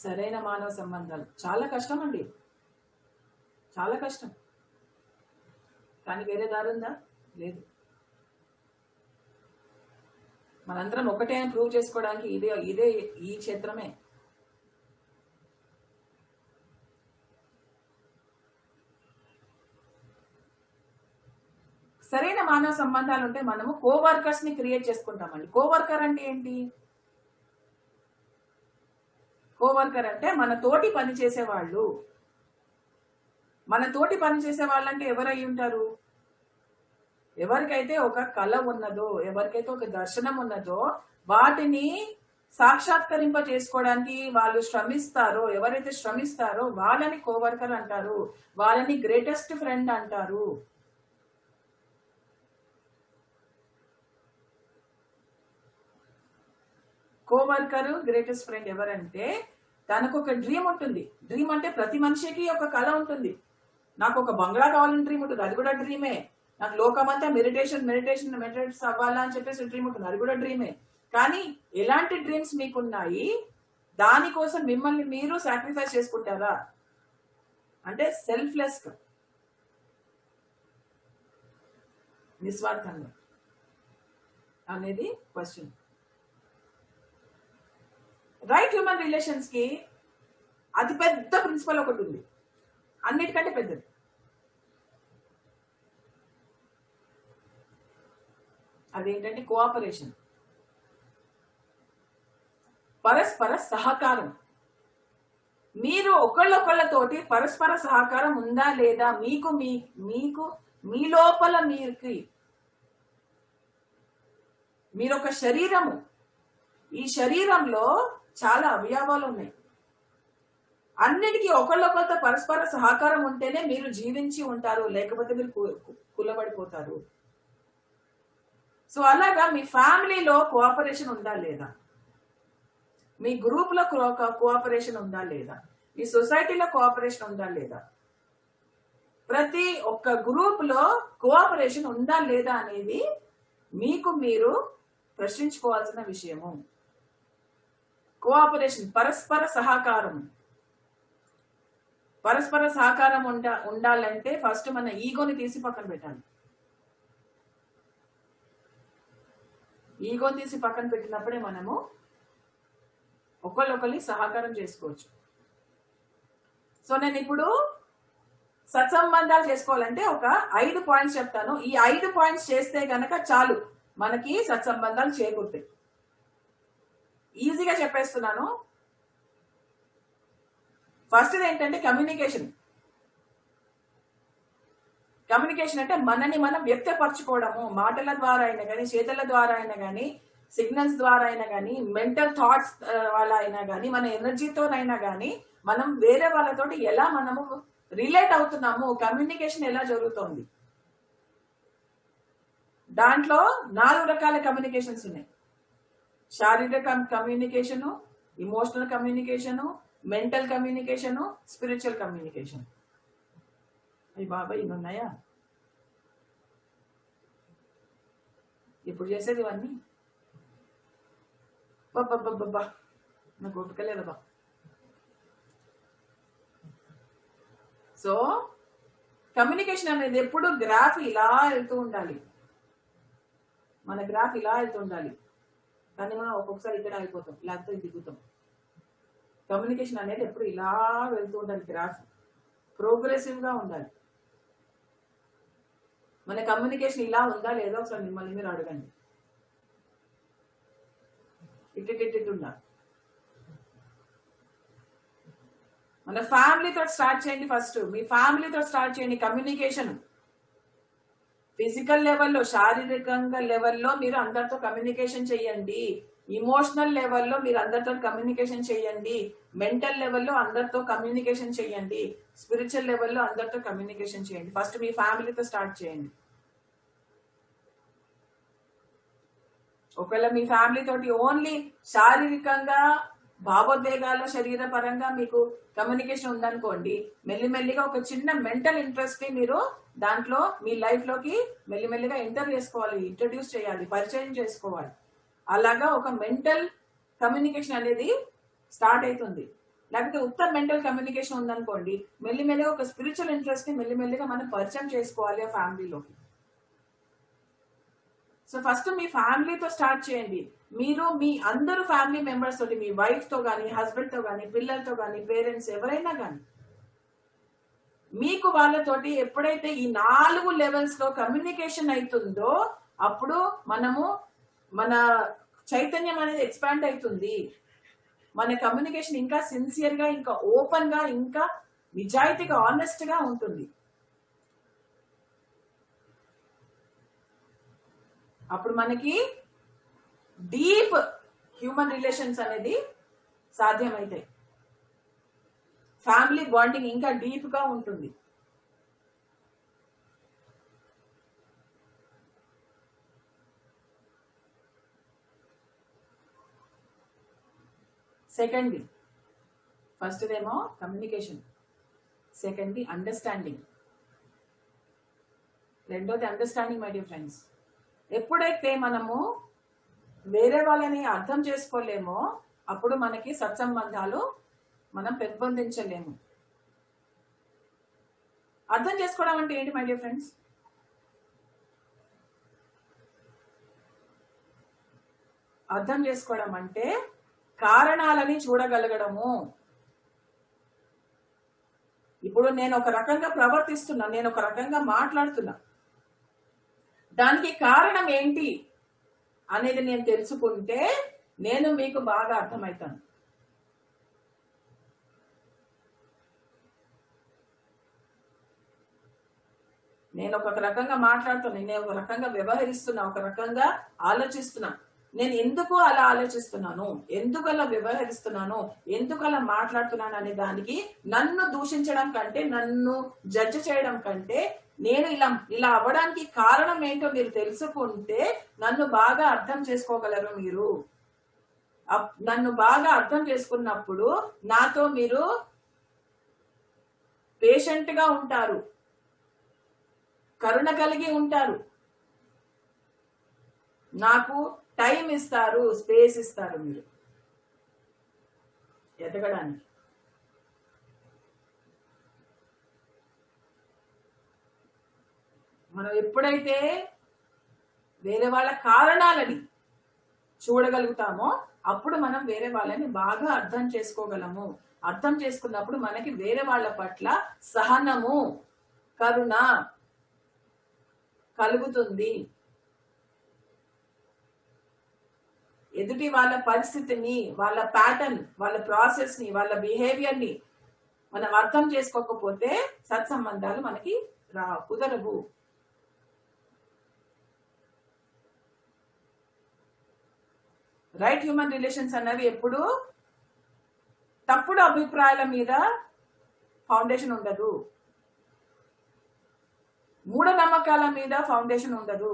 S2: సరైన మానవ సంబంధాలు చాలా కష్టం అండి, చాలా కష్టం. కానీ వేరే దారి ఉందా? లేదు. మనందరం ఒకటే అని ప్రూవ్ చేసుకోవడానికి ఇదే ఈ క్షేత్రమే. సరైన మానవ సంబంధాలు ఉంటే మనము కోవర్కర్స్ ని క్రియేట్ చేసుకుంటామండి. కోవర్కర్ అంటే ఏంటి? కోవర్కర్ అంటే మన తోటి పని చేసేవాళ్ళు. మన తోటి పని చేసే వాళ్ళంటే ఎవరై ఉంటారు? ఎవరికైతే ఒక కళ ఉన్నదో, ఎవరికైతే ఒక దర్శనం ఉన్నదో, వాటిని సాక్షాత్కరింప చేసుకోవడానికి వాళ్ళు శ్రమిస్తారో, ఎవరైతే శ్రమిస్తారో వాళ్ళని కోవర్కర్ అంటారు. వాళ్ళని గ్రేటెస్ట్ ఫ్రెండ్ అంటారు. కోవర్కర్, గ్రేటెస్ట్ ఫ్రెండ్ ఎవరంటే తనకు ఒక డ్రీమ్ ఉంటుంది. డ్రీమ్ అంటే ప్రతి మనిషికి ఒక కళ ఉంటుంది. నాకు ఒక బంగ్లా కావాలని డ్రీమ్ ఉంటుంది, అది కూడా డ్రీమే. నాకు లోకమంతా మెడిటేషన్ అవ్వాలా అని చెప్పేసి డ్రీమ్ ఉంటుంది, అది కూడా డ్రీమే. కానీ ఎలాంటి డ్రీమ్స్ మీకున్నాయి? దానికోసం మిమ్మల్ని మీరు సాక్రిఫైస్ చేసుకుంటారా? అంటే సెల్ఫ్లెస్ గా, నిస్వార్థంగా అనేది క్వశ్చన్. రైట్ హ్యూమన్ రిలేషన్స్ కి అతి పెద్ద ప్రిన్సిపల్ ఒకటి ఉంది, అన్నిటికంటే పెద్దది. అదేంటంటే కోఆపరేషన్, పరస్పర సహకారం. మీరు ఒకళ్ళొకళ్ళతోటి పరస్పర సహకారం ఉందా లేదా? మీకు మీ లోపల మీరొక శరీరము. ఈ శరీరంలో చాలా అవయవాలు ఉన్నాయి. అన్నిటికీ ఒకళ్ళొకళ్ళతో పరస్పర సహకారం ఉంటేనే మీరు జీవించి ఉంటారు, లేకపోతే మీరు కులబడిపోతారు. సో అలాగా మీ ఫ్యామిలీలో కోఆపరేషన్ ఉందా లేదా? మీ గ్రూప్ లో కోఆపరేషన్ ఉందా లేదా? మీ సొసైటీలో కోఆపరేషన్ ఉందా లేదా? ప్రతి ఒక్క గ్రూప్ లో కోఆపరేషన్ ఉందా లేదా అనేది మీకు మీరు ప్రశ్నించుకోవాల్సిన విషయము. కోఆపరేషన్, పరస్పర సహకారం. పరస్పర సహకారం ఉండాలంటే ఫస్ట్ మన ఈగోని తీసి పక్కన పెట్టాలి. ఈగోని తీసి పక్కన పెట్టినప్పుడే మనము ఒకళ్ళొకళ్ళని సహకారం చేసుకోవచ్చు. సో నేను ఇప్పుడు సత్సంబంధాలు చేసుకోవాలంటే ఒక 5 పాయింట్స్ చెప్తాను. ఈ 5 పాయింట్స్ చేస్తే గనక చాలు, మనకి సత్సంబంధాలు చేకూరుతాయి. ఈజీగా చెప్పేస్తున్నాను. ఫస్ట్ ఏంటంటే కమ్యూనికేషన్. కమ్యూనికేషన్ అంటే మనని మనం వ్యక్తపరచుకోవడము. మాటల ద్వారా అయినా కానీ, చేతల ద్వారా అయినా కానీ, సిగ్నల్స్ ద్వారా అయినా కానీ, మెంటల్ థాట్స్ వల్ల అయినా కానీ, మన ఎనర్జీతోనైనా కానీ మనం వేరే వాళ్ళతోటి ఎలా మనము రిలేట్ అవుతున్నాము, కమ్యూనికేషన్ ఎలా జరుగుతోంది. దాంట్లో 4 రకాల కమ్యూనికేషన్స్ ఉన్నాయి. శారీరక communication, emotional communication, mental communication, spiritual communication. అయ్యి బాబా ఇవి ఉన్నాయా ఇప్పుడు చేసేది ఇవన్నీ? బాబా నాకు ఒప్పుకలేదబ్బా. సో కమ్యూనికేషన్ అనేది ఎప్పుడు గ్రాఫ్ ఇలా వెళ్తూ ఉండాలి, మన గ్రాఫ్ ఇలా వెళ్తూ ఉండాలి. కానీ మనం ఒక్కొక్కసారి ఇక్కడ అయిపోతాం, లేకపోతే దిగుతాం. కమ్యూనికేషన్ అనేది ఎప్పుడు ఇలా వెళ్తూ ఉండాలి, గ్రాఫ్ ప్రోగ్రెసివ్ గా ఉండాలి. మన కమ్యూనికేషన్ ఇలా ఉందా లేదా ఒకసారి మిమ్మల్ని మీరు అడగండి. ఇటు ఉండాలి. మన ఫ్యామిలీతో స్టార్ట్ చేయండి. ఫస్ట్ మీ ఫ్యామిలీతో స్టార్ట్ చేయండి కమ్యూనికేషన్. ఫిజికల్ లెవెల్లో, శారీరకంగా లెవెల్లో మీరు అందరితో కమ్యూనికేషన్ చేయండి. ఇమోషనల్ లెవెల్లో మీరు అందరితో కమ్యూనికేషన్ చేయండి. మెంటల్ లెవెల్లో అందరితో కమ్యూనికేషన్ చేయండి. స్పిరిచువల్ లెవెల్లో అందరితో కమ్యూనికేషన్ చేయండి. ఫస్ట్ మీ ఫ్యామిలీతో స్టార్ట్ చేయండి. ఒకవేళ మీ ఫ్యామిలీ తోటి ఓన్లీ శారీరకంగా, భావోద్వేగాలు, శరీరపరంగా మీకు కమ్యూనికేషన్ ఉందనుకోండి, మెల్లిమెల్లిగా ఒక చిన్న మెంటల్ ఇంట్రెస్ట్ ని మీరు దాంట్లో మీ లైఫ్ లోకి మెల్లిమెల్లిగా ఎంటర్ చేసుకోవాలి, ఇంట్రడ్యూస్ చేయాలి, పరిచయం చేసుకోవాలి. అలాగా ఒక మెంటల్ కమ్యూనికేషన్ అనేది స్టార్ట్ అవుతుంది. లేకపోతే ఉత్తర మెంటల్ కమ్యూనికేషన్ ఉందనుకోండి, మెల్లిమెల్లిగా ఒక స్పిరిచువల్ ఇంట్రెస్ట్ ని మెల్లిమెల్లిగా మనం పరిచయం చేసుకోవాలి ఆ ఫ్యామిలీలోకి. సో ఫస్ట్ మీ ఫ్యామిలీతో స్టార్ట్ చేయండి. మీరు మీ అందరూ ఫ్యామిలీ మెంబర్స్ తోటి, మీ వైఫ్ తో గానీ, హస్బెండ్ తో గానీ, పిల్లలతో గానీ, పేరెంట్స్ ఎవరైనా గానీ, మీకు వాళ్ళతోటి ఎప్పుడైతే ఈ 4 లెవెల్స్ లో కమ్యూనికేషన్ అవుతుందో అప్పుడు మన చైతన్యం అనేది ఎక్స్పాండ్ అవుతుంది. మన కమ్యూనికేషన్ ఇంకా సిన్సియర్ గా, ఇంకా ఓపెన్ గా, ఇంకా నిజాయితీగా, ఆనెస్ట్ గా ఉంటుంది. అప్పుడు మనకి డీప్ హ్యూమన్ రిలేషన్స్ అనేది సాధ్యమవుతాయి. ఫ్యామిలీ బాండింగ్ ఇంకా డీప్ గా ఉంటుంది. సెకండ్, ఫస్ట్ ఏమో కమ్యూనికేషన్, సెకండ్ అండర్స్టాండింగ్, రెండోది అండర్స్టాండింగ్. మై డియర్ ఫ్రెండ్స్, ఎప్పుడైతే మనము వేరే వాళ్ళని అర్థం చేసుకోలేమో అప్పుడు మనకి సత్సంబంధాలు మనం పెంపొందించలేము. అర్థం చేసుకోవడం అంటే ఏంటి మై డియర్ ఫ్రెండ్స్? అర్థం చేసుకోవడం అంటే కారణాలని చూడగలగడము. ఇప్పుడు నేను ఒక రకంగా ప్రవర్తిస్తున్నా, నేను ఒక రకంగా మాట్లాడుతున్నా, దానికి కారణం ఏంటి అనేది నేను తెలుసుకుంటే నేను మీకు బాగా అర్థమవుతాను. నేను ఒక రకంగా మాట్లాడుతున్నా, నేను ఒక రకంగా వ్యవహరిస్తున్నా, ఒక రకంగా ఆలోచిస్తున్నా. నేను ఎందుకు అలా ఆలోచిస్తున్నాను, ఎందుకు అలా వ్యవహరిస్తున్నాను, ఎందుకు అలా మాట్లాడుతున్నాను అనే దానికి నన్ను దూషించడం కంటే, నన్ను జడ్జ్ చేయడం కంటే, నేను ఇలా అవ్వడానికి కారణం ఏంటో మీరు తెలుసుకుంటే నన్ను బాగా అర్థం చేసుకోగలరు. మీరు నన్ను బాగా అర్థం చేసుకున్నప్పుడు నాతో మీరు పేషెంట్ గా ఉంటారు, కరుణ కలిగి ఉంటారు, నాకు టైం ఇస్తారు, స్పేస్ ఇస్తారు మీరు ఎదగడానికి. మనం ఎప్పుడైతే వేరే వాళ్ళ కారణాలని చూడగలుగుతామో అప్పుడు మనం వేరే వాళ్ళని బాగా అర్థం చేసుకోగలము. అర్థం చేసుకున్నప్పుడు మనకి వేరే వాళ్ళ పట్ల సహనము, కరుణ కలుగుతుంది. ఎదుటి వాళ్ళ పరిస్థితిని, వాళ్ళ ప్యాటర్న్, వాళ్ళ ప్రాసెస్ ని, వాళ్ళ బిహేవియర్ ని మనం అర్థం చేసుకోకపోతే సత్సంబంధాలు మనకి కుదరవు. రైట్ హ్యూమన్ రిలేషన్స్ అన్నవి ఎప్పుడు తప్పుడు అభిప్రాయాల మీద ఫౌండేషన్ ఉండదు, మూఢనమ్మకాల మీద ఫౌండేషన్ ఉండదు.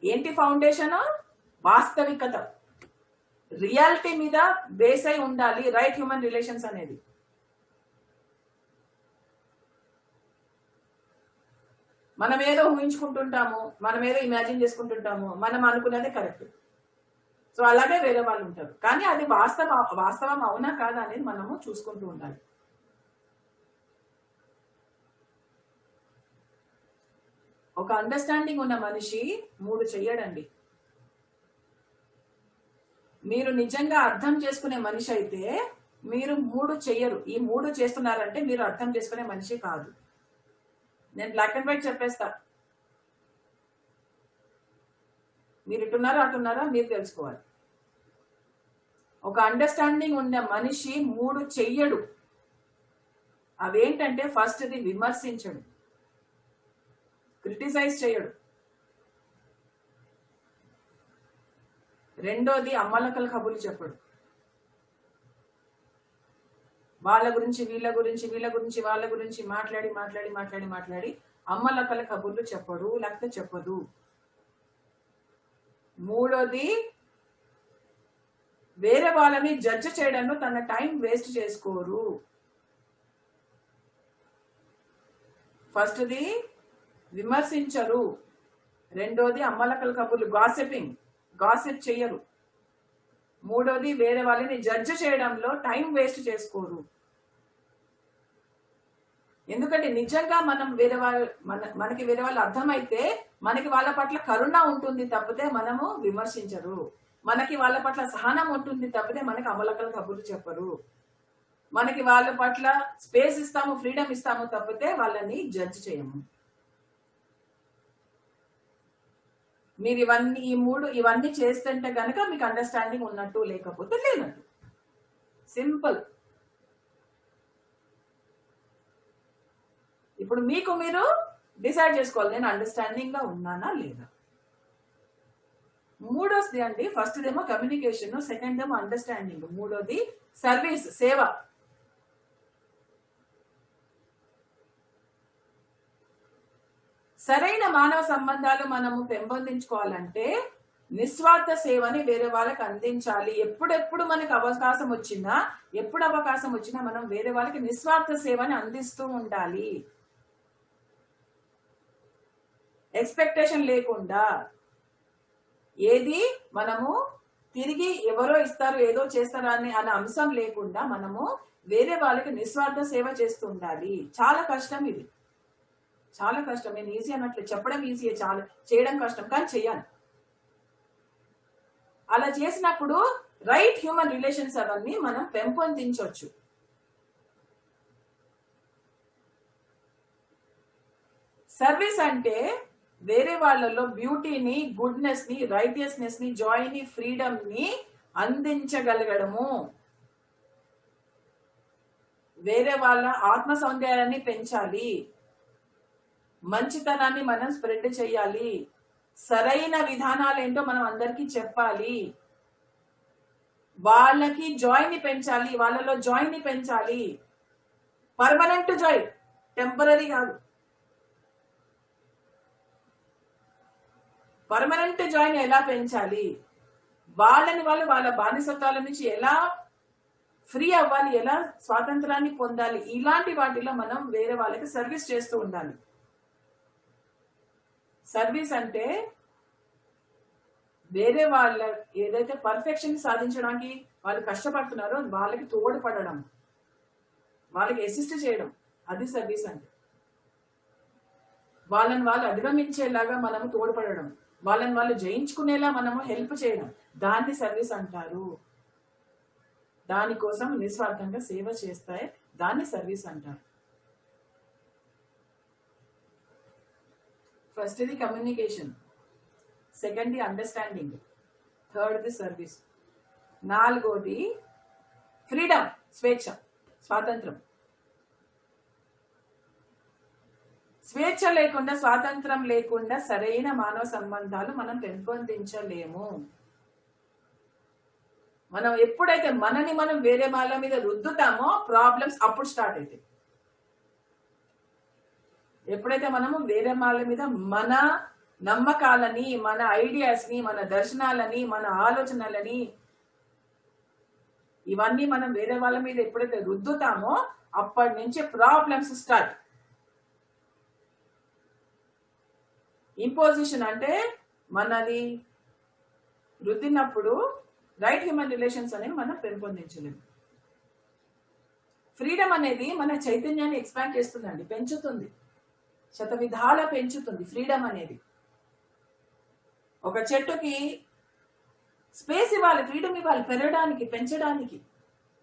S2: ఏంటి ఫౌండేషన్? వాస్తవికత. రియాలిటీ మీద బేస్ అయి ఉండాలి రైట్ హ్యూమన్ రిలేషన్స్ అనేది. మనం ఏదో ఊహించుకుంటుంటాము, మనం ఏదో ఇమాజిన్ చేసుకుంటుంటాము, మనం అనుకున్నదే కరెక్ట్. సో అలాగే వేరే వాళ్ళు ఉంటారు, కానీ అది వాస్తవం అవునా కాదా అనేది మనము చూసుకుంటూ ఉండాలి. ఒక అండర్స్టాండింగ్ ఉన్న మనిషి 3 చెయ్యడండి. మీరు నిజంగా అర్థం చేసుకునే మనిషి అయితే మీరు 3 చెయ్యరు. ఈ 3 చేస్తున్నారంటే మీరు అర్థం చేసుకునే మనిషి కాదు. నేను బ్లాక్ అండ్ వైట్ చెప్పేస్తా. మీరు ఇటున్నారా అటున్నారా మీరు తెలుసుకోవాలి. ఒక అండర్స్టాండింగ్ ఉన్న మనిషి 3 చెయ్యడు. అవేంటంటే ఫస్ట్ది విమర్శించడు, క్రిటిసైజ్ చేయడు. రెండోది అమ్మలకల కబుర్లు చెప్పడు. వాళ్ళ గురించి వీళ్ళ గురించి వాళ్ళ గురించి మాట్లాడి అమ్మలకల కబుర్లు చెప్పడు, లేకపోతే చెప్పదు. మూడోది వేరే వాళ్ళని జడ్జ్ చేయడంలో తన టైం వేస్ట్ చేసుకోరు. ఫస్ట్ది విమర్శించరు, రెండోది అమ్మలకల కబుర్లు గాసిప్ చెయ్యరు, మూడోది వేరే వాళ్ళని జడ్జ్ చేయడంలో టైం వేస్ట్ చేసుకోరు. ఎందుకంటే నిజంగా మనం మనకి వేరే వాళ్ళు అర్థమైతే మనకి వాళ్ళ పట్ల కరుణ ఉంటుంది తప్పితే మనము విమర్శించరు. మనకి వాళ్ళ పట్ల సహనం ఉంటుంది తప్పితే మనకి అమలకల కబుర్లు చెప్పరు. మనకి వాళ్ళ పట్ల స్పేస్ ఇస్తాము, ఫ్రీడమ్ ఇస్తాము తప్పితే వాళ్ళని జడ్జ్ చేయము. మీరు ఇవన్నీ చేస్తుంటే కనుక మీకు అండర్స్టాండింగ్ ఉన్నట్టు, లేకపోతే లేనట్టు. సింపుల్. ఇప్పుడు మీరు డిసైడ్ చేసుకోవాలి, నేను అండర్స్టాండింగ్ గా ఉన్నానా లేదా. మూడోది అండి, ఫస్ట్ ఏమో కమ్యూనికేషన్, సెకండ్ ఏమో అండర్స్టాండింగ్, మూడోది సర్వీస్, సేవ. సరైన మానవ సంబంధాలు మనము పెంపొందించుకోవాలంటే నిస్వార్థ సేవని వేరే వాళ్ళకి అందించాలి. ఎప్పుడు మనకు అవకాశం వచ్చినా మనం వేరే వాళ్ళకి నిస్వార్థ సేవని అందిస్తూ ఉండాలి. ఎక్స్పెక్టేషన్ లేకుండా, ఏది మనము తిరిగి ఎవరో ఇస్తారు ఏదో చేస్తారు అనే అంశం లేకుండా మనము వేరే వాళ్ళకి నిస్వార్థ సేవ చేస్తూ ఉండాలి. చాలా కష్టం ఇది, చాలా కష్టం. నేను ఈజీ అన్నట్లు చెప్పడం ఈజీయే, చాలా చేయడం కష్టం, కానీ చెయ్యాలి. అలా చేసినప్పుడు రైట్ హ్యూమన్ రిలేషన్స్ అవన్నీ మనం పెంపొందించవచ్చు. సర్వీస్ అంటే వేరే వాళ్ళలో బ్యూటీని, గుడ్నెస్ ని, రైటియస్నెస్ ని, జాయ్ ని, ఫ్రీడమ్ ని అందించగలగడము. వేరే వాళ్ళ ఆత్మ సౌందర్యాన్ని పెంచాలి, మంచితనాన్ని మనం స్ప్రెడ్ చేయాలి, సరైన విధానాలు ఏంటో మనం అందరికీ చెప్పాలి, వాళ్ళకి జాయ్ ని పెంచాలి, వాళ్ళలో జాయ్ ని పెంచాలి. పర్మనెంట్ జాయ్, టెంపరీ కాదు. పర్మనెంట్ జాయ్ ని ఎలా పెంచాలి, వాళ్ళని వాళ్ళ బానిసత్వాల నుంచి ఎలా ఫ్రీ అవ్వాలి, ఎలా స్వాతంత్రాన్ని పొందాలి, ఇలాంటి వాటిలో మనం వేరే వాళ్ళకి సర్వీస్ చేస్తూ ఉండాలి. సర్వీస్ అంటే వేరే వాళ్ళ ఏదైతే పర్ఫెక్షన్ సాధించడానికి వాళ్ళు కష్టపడుతున్నారో వాళ్ళకి తోడ్పడడం, వాళ్ళకి అసిస్ట్ చేయడం, అది సర్వీస్ అంటే. వాళ్ళని వాళ్ళు అధిగమించేలాగా మనము తోడ్పడడం, వాళ్ళని వాళ్ళు జయించుకునేలా మనము హెల్ప్ చేయడం, దాన్ని సర్వీస్ అంటారు. దానికోసం నిస్వార్థంగా సేవ చేస్తాయి, దాన్ని సర్వీస్ అంటారు. First the communication, second the understanding, third the service, నాలుగోది ఫ్రీడమ్, స్వేచ్ఛ, స్వాతంత్రం. స్వేచ్ఛ లేకుండా, స్వాతంత్రం లేకుండా సరైన మానవ సంబంధాలు మనం పెంపొందించలేము. మనం ఎప్పుడైతే మనని మనం వేరే వాళ్ళ మీద రుద్దుతామో ప్రాబ్లమ్స్ అప్పుడు స్టార్ట్ అవుతాయి. ఎప్పుడైతే మనము వేరే వాళ్ళ మీద మన నమ్మకాలని, మన ఐడియాస్ ని, మన దర్శనాలని, మన ఆలోచనలని, ఇవన్నీ మనం వేరే వాళ్ళ మీద ఎప్పుడైతే రుద్దుతామో అప్పటి నుంచి ప్రాబ్లమ్స్ స్టార్ట్. ఇంపోజిషన్ అంటే మనది రుద్దినప్పుడు రైట్ హ్యూమన్ రిలేషన్స్ అనేవి మనం పెంపొందించలేము. ఫ్రీడమ్ అనేది మన చైతన్యాన్ని ఎక్స్పాండ్ చేస్తుందండి, పెంచుతుంది, శతవిధాల పెంచుతుంది. ఫ్రీడమ్ అనేది ఒక చెట్టుకి స్పేస్ ఇవ్వాలి, ఫ్రీడమ్ ఇవ్వాలి పెరగడానికి, పెంచడానికి.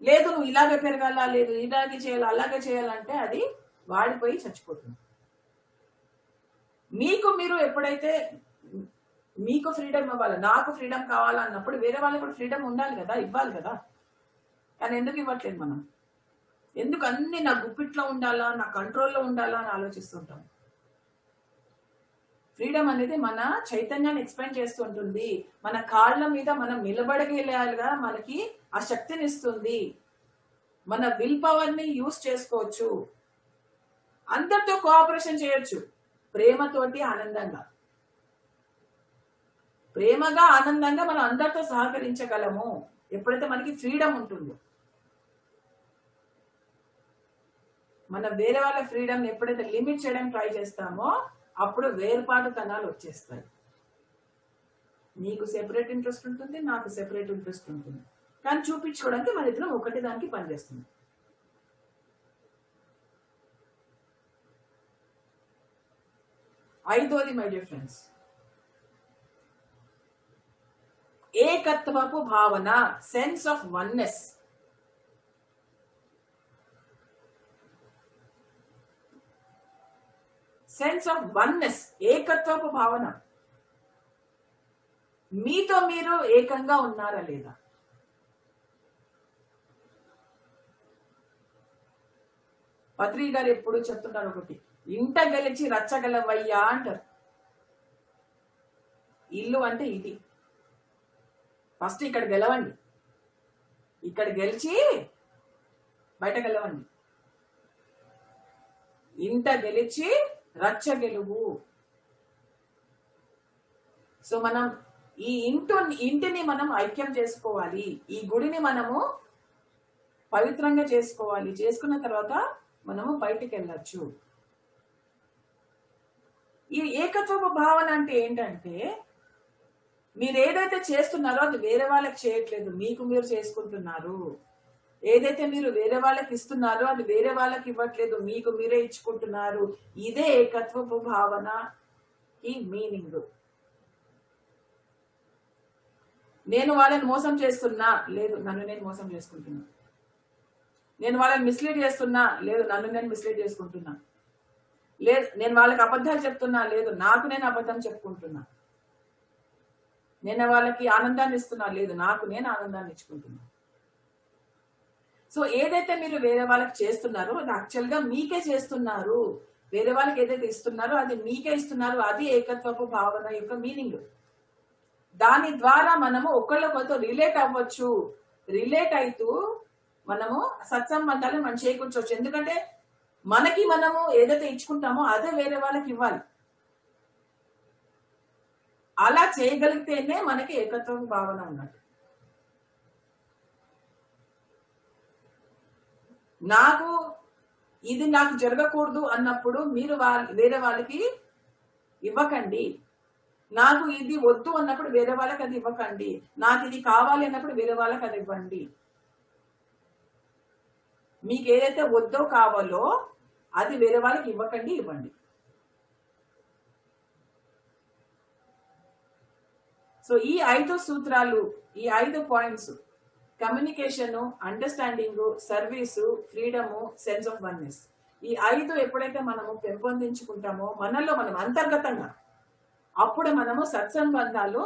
S2: లేదు నువ్వు ఇలాగే పెరగాల, లేదు ఇలాగే చేయాలి, అలాగే చేయాలంటే అది వాడిపోయి చచ్చిపోతుంది. మీకు మీరు ఎప్పుడైతే మీకు ఫ్రీడమ్ ఇవ్వాలి, నాకు ఫ్రీడమ్ కావాలన్నప్పుడు వేరే వాళ్ళకి కూడా ఫ్రీడమ్ ఉండాలి కదా, ఇవ్వాలి కదా. కానీ ఎందుకు ఇవ్వట్లేదు మనం? ఎందుకు అన్ని నా గుప్పిట్లో ఉండాలా, నా కంట్రోల్లో ఉండాలా అని ఆలోచిస్తుంటాం. ఫ్రీడమ్ అనేది మన చైతన్యాన్ని ఎక్స్పాండ్ చేస్తూ ఉంటుంది, మన కాళ్ళ మీద మనం నిలబడగలిగేలాగా మనకి ఆ శక్తిని ఇస్తుంది. మన విల్ పవర్ ని యూజ్ చేసుకోవచ్చు, అందరితో కోఆపరేషన్ చేయొచ్చు, ప్రేమతోటి ఆనందంగా, ప్రేమగా ఆనందంగా మనం అందరితో సహకరించగలము ఎప్పుడైతే మనకి ఫ్రీడమ్ ఉంటుందో. మనం వేరే వాళ్ళ ఫ్రీడమ్ ఎప్పుడైతే లిమిట్ చేయడానికి ట్రై చేస్తామో అప్పుడు వేరుపాటుతనాలు వచ్చేస్తాయి. నీకు సెపరేట్ ఇంట్రెస్ట్ ఉంటుంది, నాకు సెపరేట్ ఇంట్రెస్ట్ ఉంటుంది, కానీ చూపించుకోవడానికి మన ఇద్దరం ఒకటి దానికి పనిచేస్తుంది. ఐదోది మై డియర్ ఫ్రెండ్స్, ఏకత్వపు భావన, sense of oneness. Sense of oneness, ఏకత్వపు భావన. మీతో మీరు ఏకంగా ఉన్నారా లేదా? పత్రి గారు ఎప్పుడు చెప్తున్నారు ఒకటి, ఇంట గెలిచి రచ్చగలవయ్యా అంటారు. ఇల్లు అంటే ఇది, ఫస్ట్ ఇక్కడ గెలవండి, ఇక్కడ గెలిచి బయట గెలవండి. ఇంట గెలిచి రచ్చ గెలువు. సో మనం ఈ ఇంటిని మనం ఐక్యం చేసుకోవాలి, ఈ గుడిని మనము పవిత్రంగా చేసుకోవాలి. చేసుకున్న తర్వాత మనము బయటికి వెళ్ళచ్చు. ఈ ఏకత్వపు భావన అంటే ఏంటంటే, మీరు ఏదైతే చేస్తున్నారో అది వేరే వాళ్ళకి చేయట్లేదు, మీకు మీరు చేసుకుంటున్నారు. ఏదైతే మీరు వేరే వాళ్ళకి ఇస్తున్నారో అది వేరే వాళ్ళకి ఇవ్వట్లేదు, మీకు మీరే ఇచ్చుకుంటున్నారు. ఇదే ఏకత్వపు భావన ఈ మీనింగ్. నేను వాళ్ళని మోసం చేస్తున్నా, లేదు నన్ను నేను మోసం చేసుకుంటున్నా. నేను వాళ్ళని మిస్లీడ్ చేస్తున్నా, లేదు నన్ను నేను మిస్లీడ్ చేసుకుంటున్నా. లేదు నేను వాళ్ళకి అబద్ధాలు చెప్తున్నా, లేదు నాకు నేను అబద్ధం చెప్పుకుంటున్నా. నేను వాళ్ళకి ఆనందాన్ని ఇస్తున్నా, లేదు నాకు నేను ఆనందాన్ని ఇచ్చుకుంటున్నా. సో ఏదైతే మీరు వేరే వాళ్ళకి చేస్తున్నారో అది యాక్చువల్ గా మీకే చేస్తున్నారు. వేరే వాళ్ళకి ఏదైతే ఇస్తున్నారో అది మీకే ఇస్తున్నారు. అది ఏకత్వపు భావన యొక్క మీనింగ్. దాని ద్వారా మనము ఒకళ్ళకొకరితో రిలేట్ అవ్వచ్చు. రిలేట్ అవుతూ మనము సత్సంబంధాలను మనం చేకూర్చవచ్చు. ఎందుకంటే మనకి మనము ఏదైతే ఇచ్చుకుంటామో అదే వేరే వాళ్ళకి ఇవ్వాలి. అలా చేయగలిగితేనే మనకి ఏకత్వపు భావన ఉన్నట్టు. నాకు ఇది నాకు జరగకూడదు అన్నప్పుడు మీరు వేరే వాళ్ళకి ఇవ్వకండి. నాకు ఇది వద్దు అన్నప్పుడు వేరే వాళ్ళకి అది ఇవ్వకండి. నాకు ఇది కావాలి అన్నప్పుడు వేరే వాళ్ళకి అది ఇవ్వండి. మీకు ఏదైతే వద్దో కావాలో అది వేరే వాళ్ళకి ఇవ్వకండి, ఇవ్వండి. సో ఈ 5 సూత్రాలు, ఈ 5 points, communication, understanding, service, freedom, sense of oneness, ఈ 5 ఎప్పుడైతే మనము పెంపొందించుకుంటామో మనలో మనం అంతర్గతంగా, అప్పుడు మనము సత్సంబంధాలు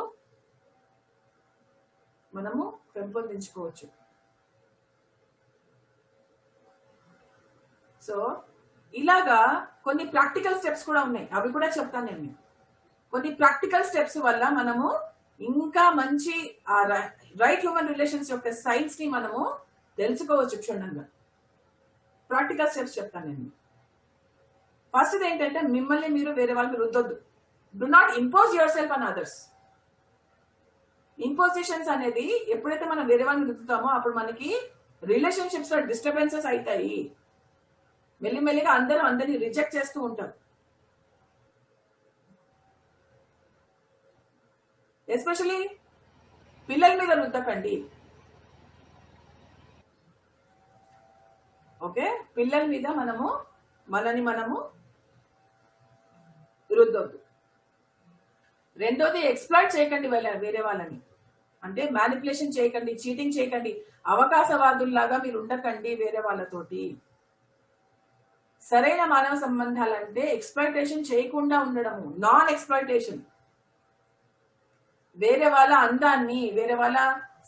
S2: మనము పెంపొందించుకోవచ్చు. సో ఇలాగా కొన్ని ప్రాక్టికల్ స్టెప్స్ కూడా ఉన్నాయి, అవి కూడా చెప్తాను నేను. కొన్ని ప్రాక్టికల్ స్టెప్స్ వల్ల మనము ఇంకా మంచి రైట్ హ్యూమన్ రిలేషన్స్ యొక్క సైన్స్ ని మనము తెలుసుకోవచ్చు క్షుణ్ణంగా. ప్రాక్టికల్ స్టెప్స్ చెప్తాను నేను. ఫస్ట్ ఏంటంటే, మిమ్మల్ని మీరు వేరే వాళ్ళకి రుద్దొద్దు. Do not impose yourself on others. Impositions అనేది ఎప్పుడైతే మనం వేరే వాళ్ళని రుద్దుతామో అప్పుడు మనకి రిలేషన్షిప్స్ లో డిస్టర్బెన్సెస్ అవుతాయి. మెల్లిమెల్లిగా అందరినీ రిజెక్ట్ చేస్తూ ఉంటారు. ఎస్పెషలీ పిల్లల మీద రుద్దకండి. ఓకే, పిల్లల మీద మనము రుద్దొద్దు. రెండోది, ఎక్స్ప్లాయిట్ చేయకండి వేరే వాళ్ళని. అంటే మ్యానిపులేషన్ చేయకండి, చీటింగ్ చేయకండి, అవకాశవాదుల్లాగా మీరు ఉండకండి వేరే వాళ్ళతోటి. సరైన మానవ సంబంధాలంటే ఎక్స్ప్లాయిటేషన్ చేయకుండా ఉండడము, నాన్ ఎక్స్ప్లాయిటేషన్. వేరే వాళ్ళ అందాన్ని, వేరే వాళ్ళ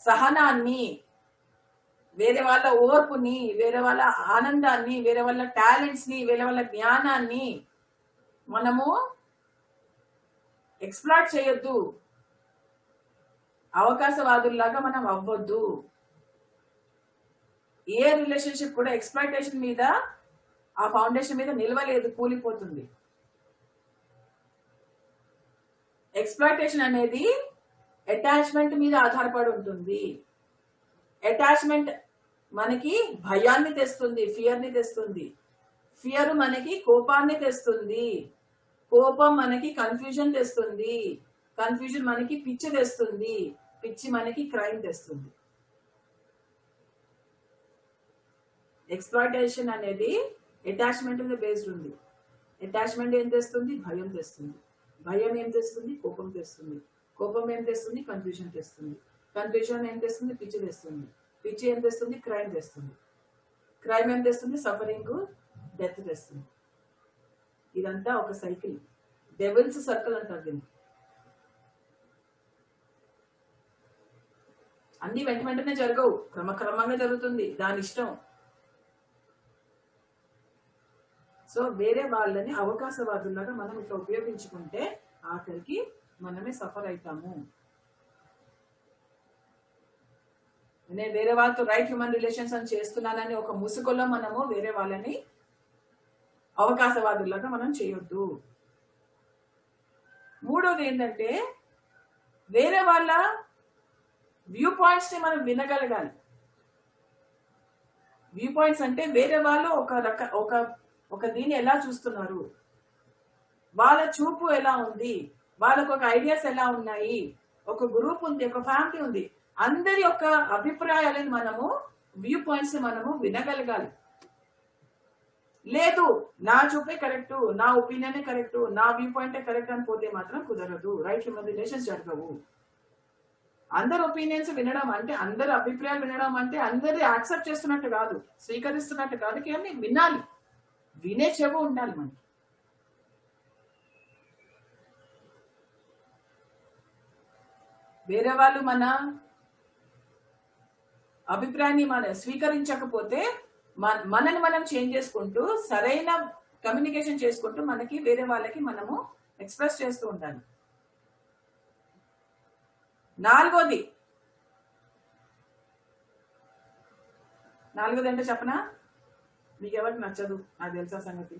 S2: సహనాన్ని, వేరే వాళ్ళ ఓర్పుని, వేరే వాళ్ళ ఆనందాన్ని, వేరే వాళ్ళ టాలెంట్స్ ని, వేరే వాళ్ళ జ్ఞానాన్ని మనము ఎక్స్ప్లాయిట్ చేయొద్దు. అవకాశవాదుల్లాగా మనం అవ్వద్దు. ఏ రిలేషన్షిప్ కూడా ఎక్స్ప్లాయిటేషన్ మీద, ఆ ఫౌండేషన్ మీద నిలవలేదు, కూలిపోతుంది. ఎక్స్ప్లాయిటేషన్ అనేది అటాచ్మెంట్ మీద ఆధారపడి ఉంటుంది. అటాచ్మెంట్ మనకి భయాన్ని తెస్తుంది, ఫియర్ని తెస్తుంది. ఫియర్ మనకి కోపాన్ని తెస్తుంది. కోపం మనకి కన్ఫ్యూజన్ తెస్తుంది. కన్ఫ్యూజన్ మనకి పిచ్చి తెస్తుంది. పిచ్చి మనకి క్రైమ్ తెస్తుంది. ఎక్స్ప్లాయిటేషన్ అనేది అటాచ్మెంట్ మీద బేస్డ్ ఉంది. అటాచ్మెంట్ ఏం తెస్తుంది? భయం తెస్తుంది. భయం ఏం తెస్తుంది? కోపం తెస్తుంది. కోపం ఏం తెస్తుంది? కన్ఫ్యూజన్ తెస్తుంది. కన్ఫ్యూజన్ ఏం తెస్తుంది? పిచ్చి తెస్తుంది. పిచ్చి ఏం తెస్తుంది? క్రైమ్ తెస్తుంది. క్రైమ్ ఏం తెస్తుంది? సఫరింగ్, డెత్ తెస్తుంది. ఇదంతా ఒక సైకిల్, డెవిల్స్ సర్కిల్ అంటారు దీన్ని. అన్ని వెంటనే జరగవు, క్రమక్రమంగా జరుగుతుంది, దాని ఇష్టం. సో వేరే వాళ్ళని అవకాశవాదులాగా మనం ఇట్లా ఉపయోగించుకుంటే ఆఖరికి మనమే సఫర్ అవుతాము. నేను వేరే వాళ్ళతో రైట్ హ్యూమన్ రిలేషన్స్ అని చేస్తున్నానని ఒక ముసుగులో మనము వేరే వాళ్ళని అవకాశవాదులాగా మనం చేయొద్దు. మూడోది ఏంటంటే, వేరే వాళ్ళ వ్యూ పాయింట్స్ ని మనం వినగలగాలి. వ్యూ పాయింట్స్ అంటే వేరే వాళ్ళు ఒక దీన్ని ఎలా చూస్తున్నారు, వాళ్ళ చూపు ఎలా ఉంది, వాళ్ళకు ఒక ఐడియాస్ ఎలా ఉన్నాయి, ఒక గ్రూప్ ఉంది, ఒక ఫ్యామిలీ ఉంది, అందరి యొక్క అభిప్రాయాలను మనము, వ్యూ పాయింట్స్ ని మనము వినగలగాలి. లేదు నా చూపే కరెక్ట్, నా ఒపీనియనే కరెక్ట్, నా వ్యూ పాయింటే కరెక్ట్ అని పోతే మాత్రం కుదరదు. రైట్ హ్యూమన్ రిలేషన్స్ జరగవు. అందరి ఒపీనియన్స్ వినడం అంటే, అందరి అభిప్రాయాలు వినడం అంటే అందరి యాక్సెప్ట్ చేస్తున్నట్టు కాదు, స్వీకరిస్తున్నట్టు కాదు, కేవలం వినాలి. వినే చెవు ఉండాలి మనకి. వేరే వాళ్ళు మన అభిప్రాయాన్ని స్వీకరించకపోతే మనని మనం చేంజ్ చేసుకుంటూ, సరైన కమ్యూనికేషన్ చేసుకుంటూ మనకి వేరే వాళ్ళకి మనము ఎక్స్ప్రెస్ చేస్తూ ఉండాలి. నాలుగోది అంటే చెప్పనా, మీకు ఎవరికి నచ్చదు, నాకు తెలుసా సంగతి.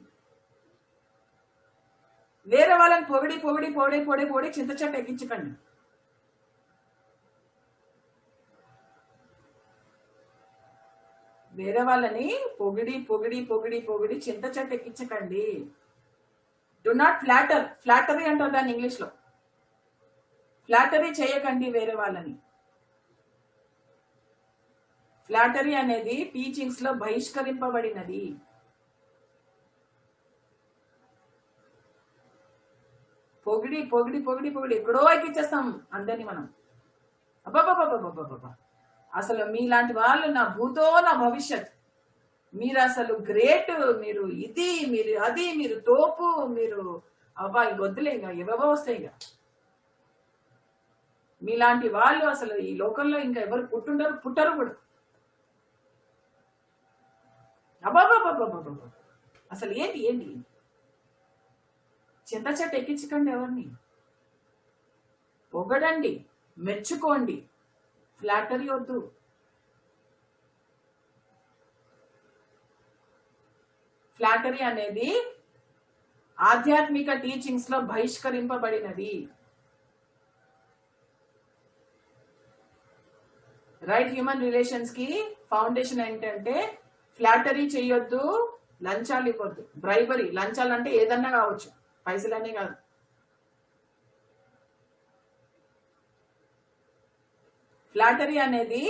S2: వేరే వాళ్ళని పొగిడి పొగిడి పొడి పొడి పొడి చింత చెట్టు ఎక్కించకండి. వేరే వాళ్ళని పొగిడి పొగిడి పొగిడి పొగిడి చింత చెట్టు ఎక్కించకండి. Do not flatter. ఫ్లాటరీ అంటారు దాన్ని ఇంగ్లీష్ లో. ఫ్లాటరీ చేయకండి వేరే వాళ్ళని. ఫ్లాటరీ అనేది టీచింగ్స్ లో బహిష్కరింపబడినది. పొగిడి పొగిడి పొగిడి పొగిడి ఎక్కడో ఎక్కిచ్చేస్తాం అందరినీ మనం. అబ్బాబాబాబాబాబా, అసలు మీలాంటి వాళ్ళు నా భూతో నా భవిష్యత్, మీరు అసలు గ్రేట్, మీరు ఇది, మీరు అది, మీరు తోపు, మీరు అబ్బా వద్దులే, ఇంకా ఎవరో వస్తాయి. ఇక మీలాంటి వాళ్ళు అసలు ఈ లోకంలో ఇంకా ఎవరు పుట్టరు కూడా. అబ్బాబాబాబాబాబా, అసలు ఏంటి ఏంటి చింత చెట్టు ఎక్కించకండి ఎవరిని. పొగడండి, మెచ్చుకోండి, ఫ్లాటరీ వద్దు. ఫ్లాటరీ అనేది ఆధ్యాత్మిక టీచింగ్స్ లో బహిష్కరింపబడినది. రైట్ హ్యూమన్ రిలేషన్స్ కి ఫౌండేషన్ ఏంటంటే ఫ్లాటరీ చేయొద్దు, లంచాలు ఇవ్వద్దు. బ్రైబరీ, లంచాలు అంటే ఏదన్నా కావచ్చు, పైసలనే కాదు. ఫ్లాటరీ అనేది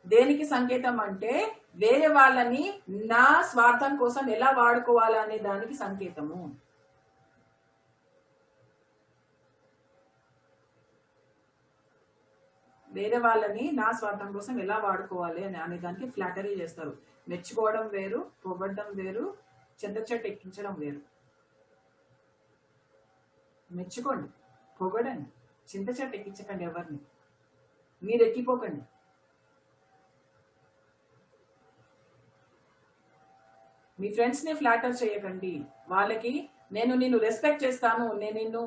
S2: దేనికి సంకేతం అంటే వేరే వాళ్ళని నా స్వార్థం కోసం ఎలా వాడుకోవాలా అనే దానికి సంకేతము. వేరే వాళ్ళని నా స్వార్థం కోసం ఎలా వాడుకోవాలి అనే దానికి ఫ్లాటరీ చేస్తారు. మెచ్చుకోవడం వేరు, పొగడ్డం వేరు, చింత చెట్టు ఎక్కించడం వేరు. మెచ్చుకోండి, పొగడండి, చింత చెట్టు ఎక్కించకండి, ఎవరిని మీరు ఎక్కిపోకండి. మీ ఫ్రెండ్స్ ని ఫ్లాటర్ చేయకండి. వాళ్ళకి నేను రెస్పెక్ట్ చేస్తాను, నేను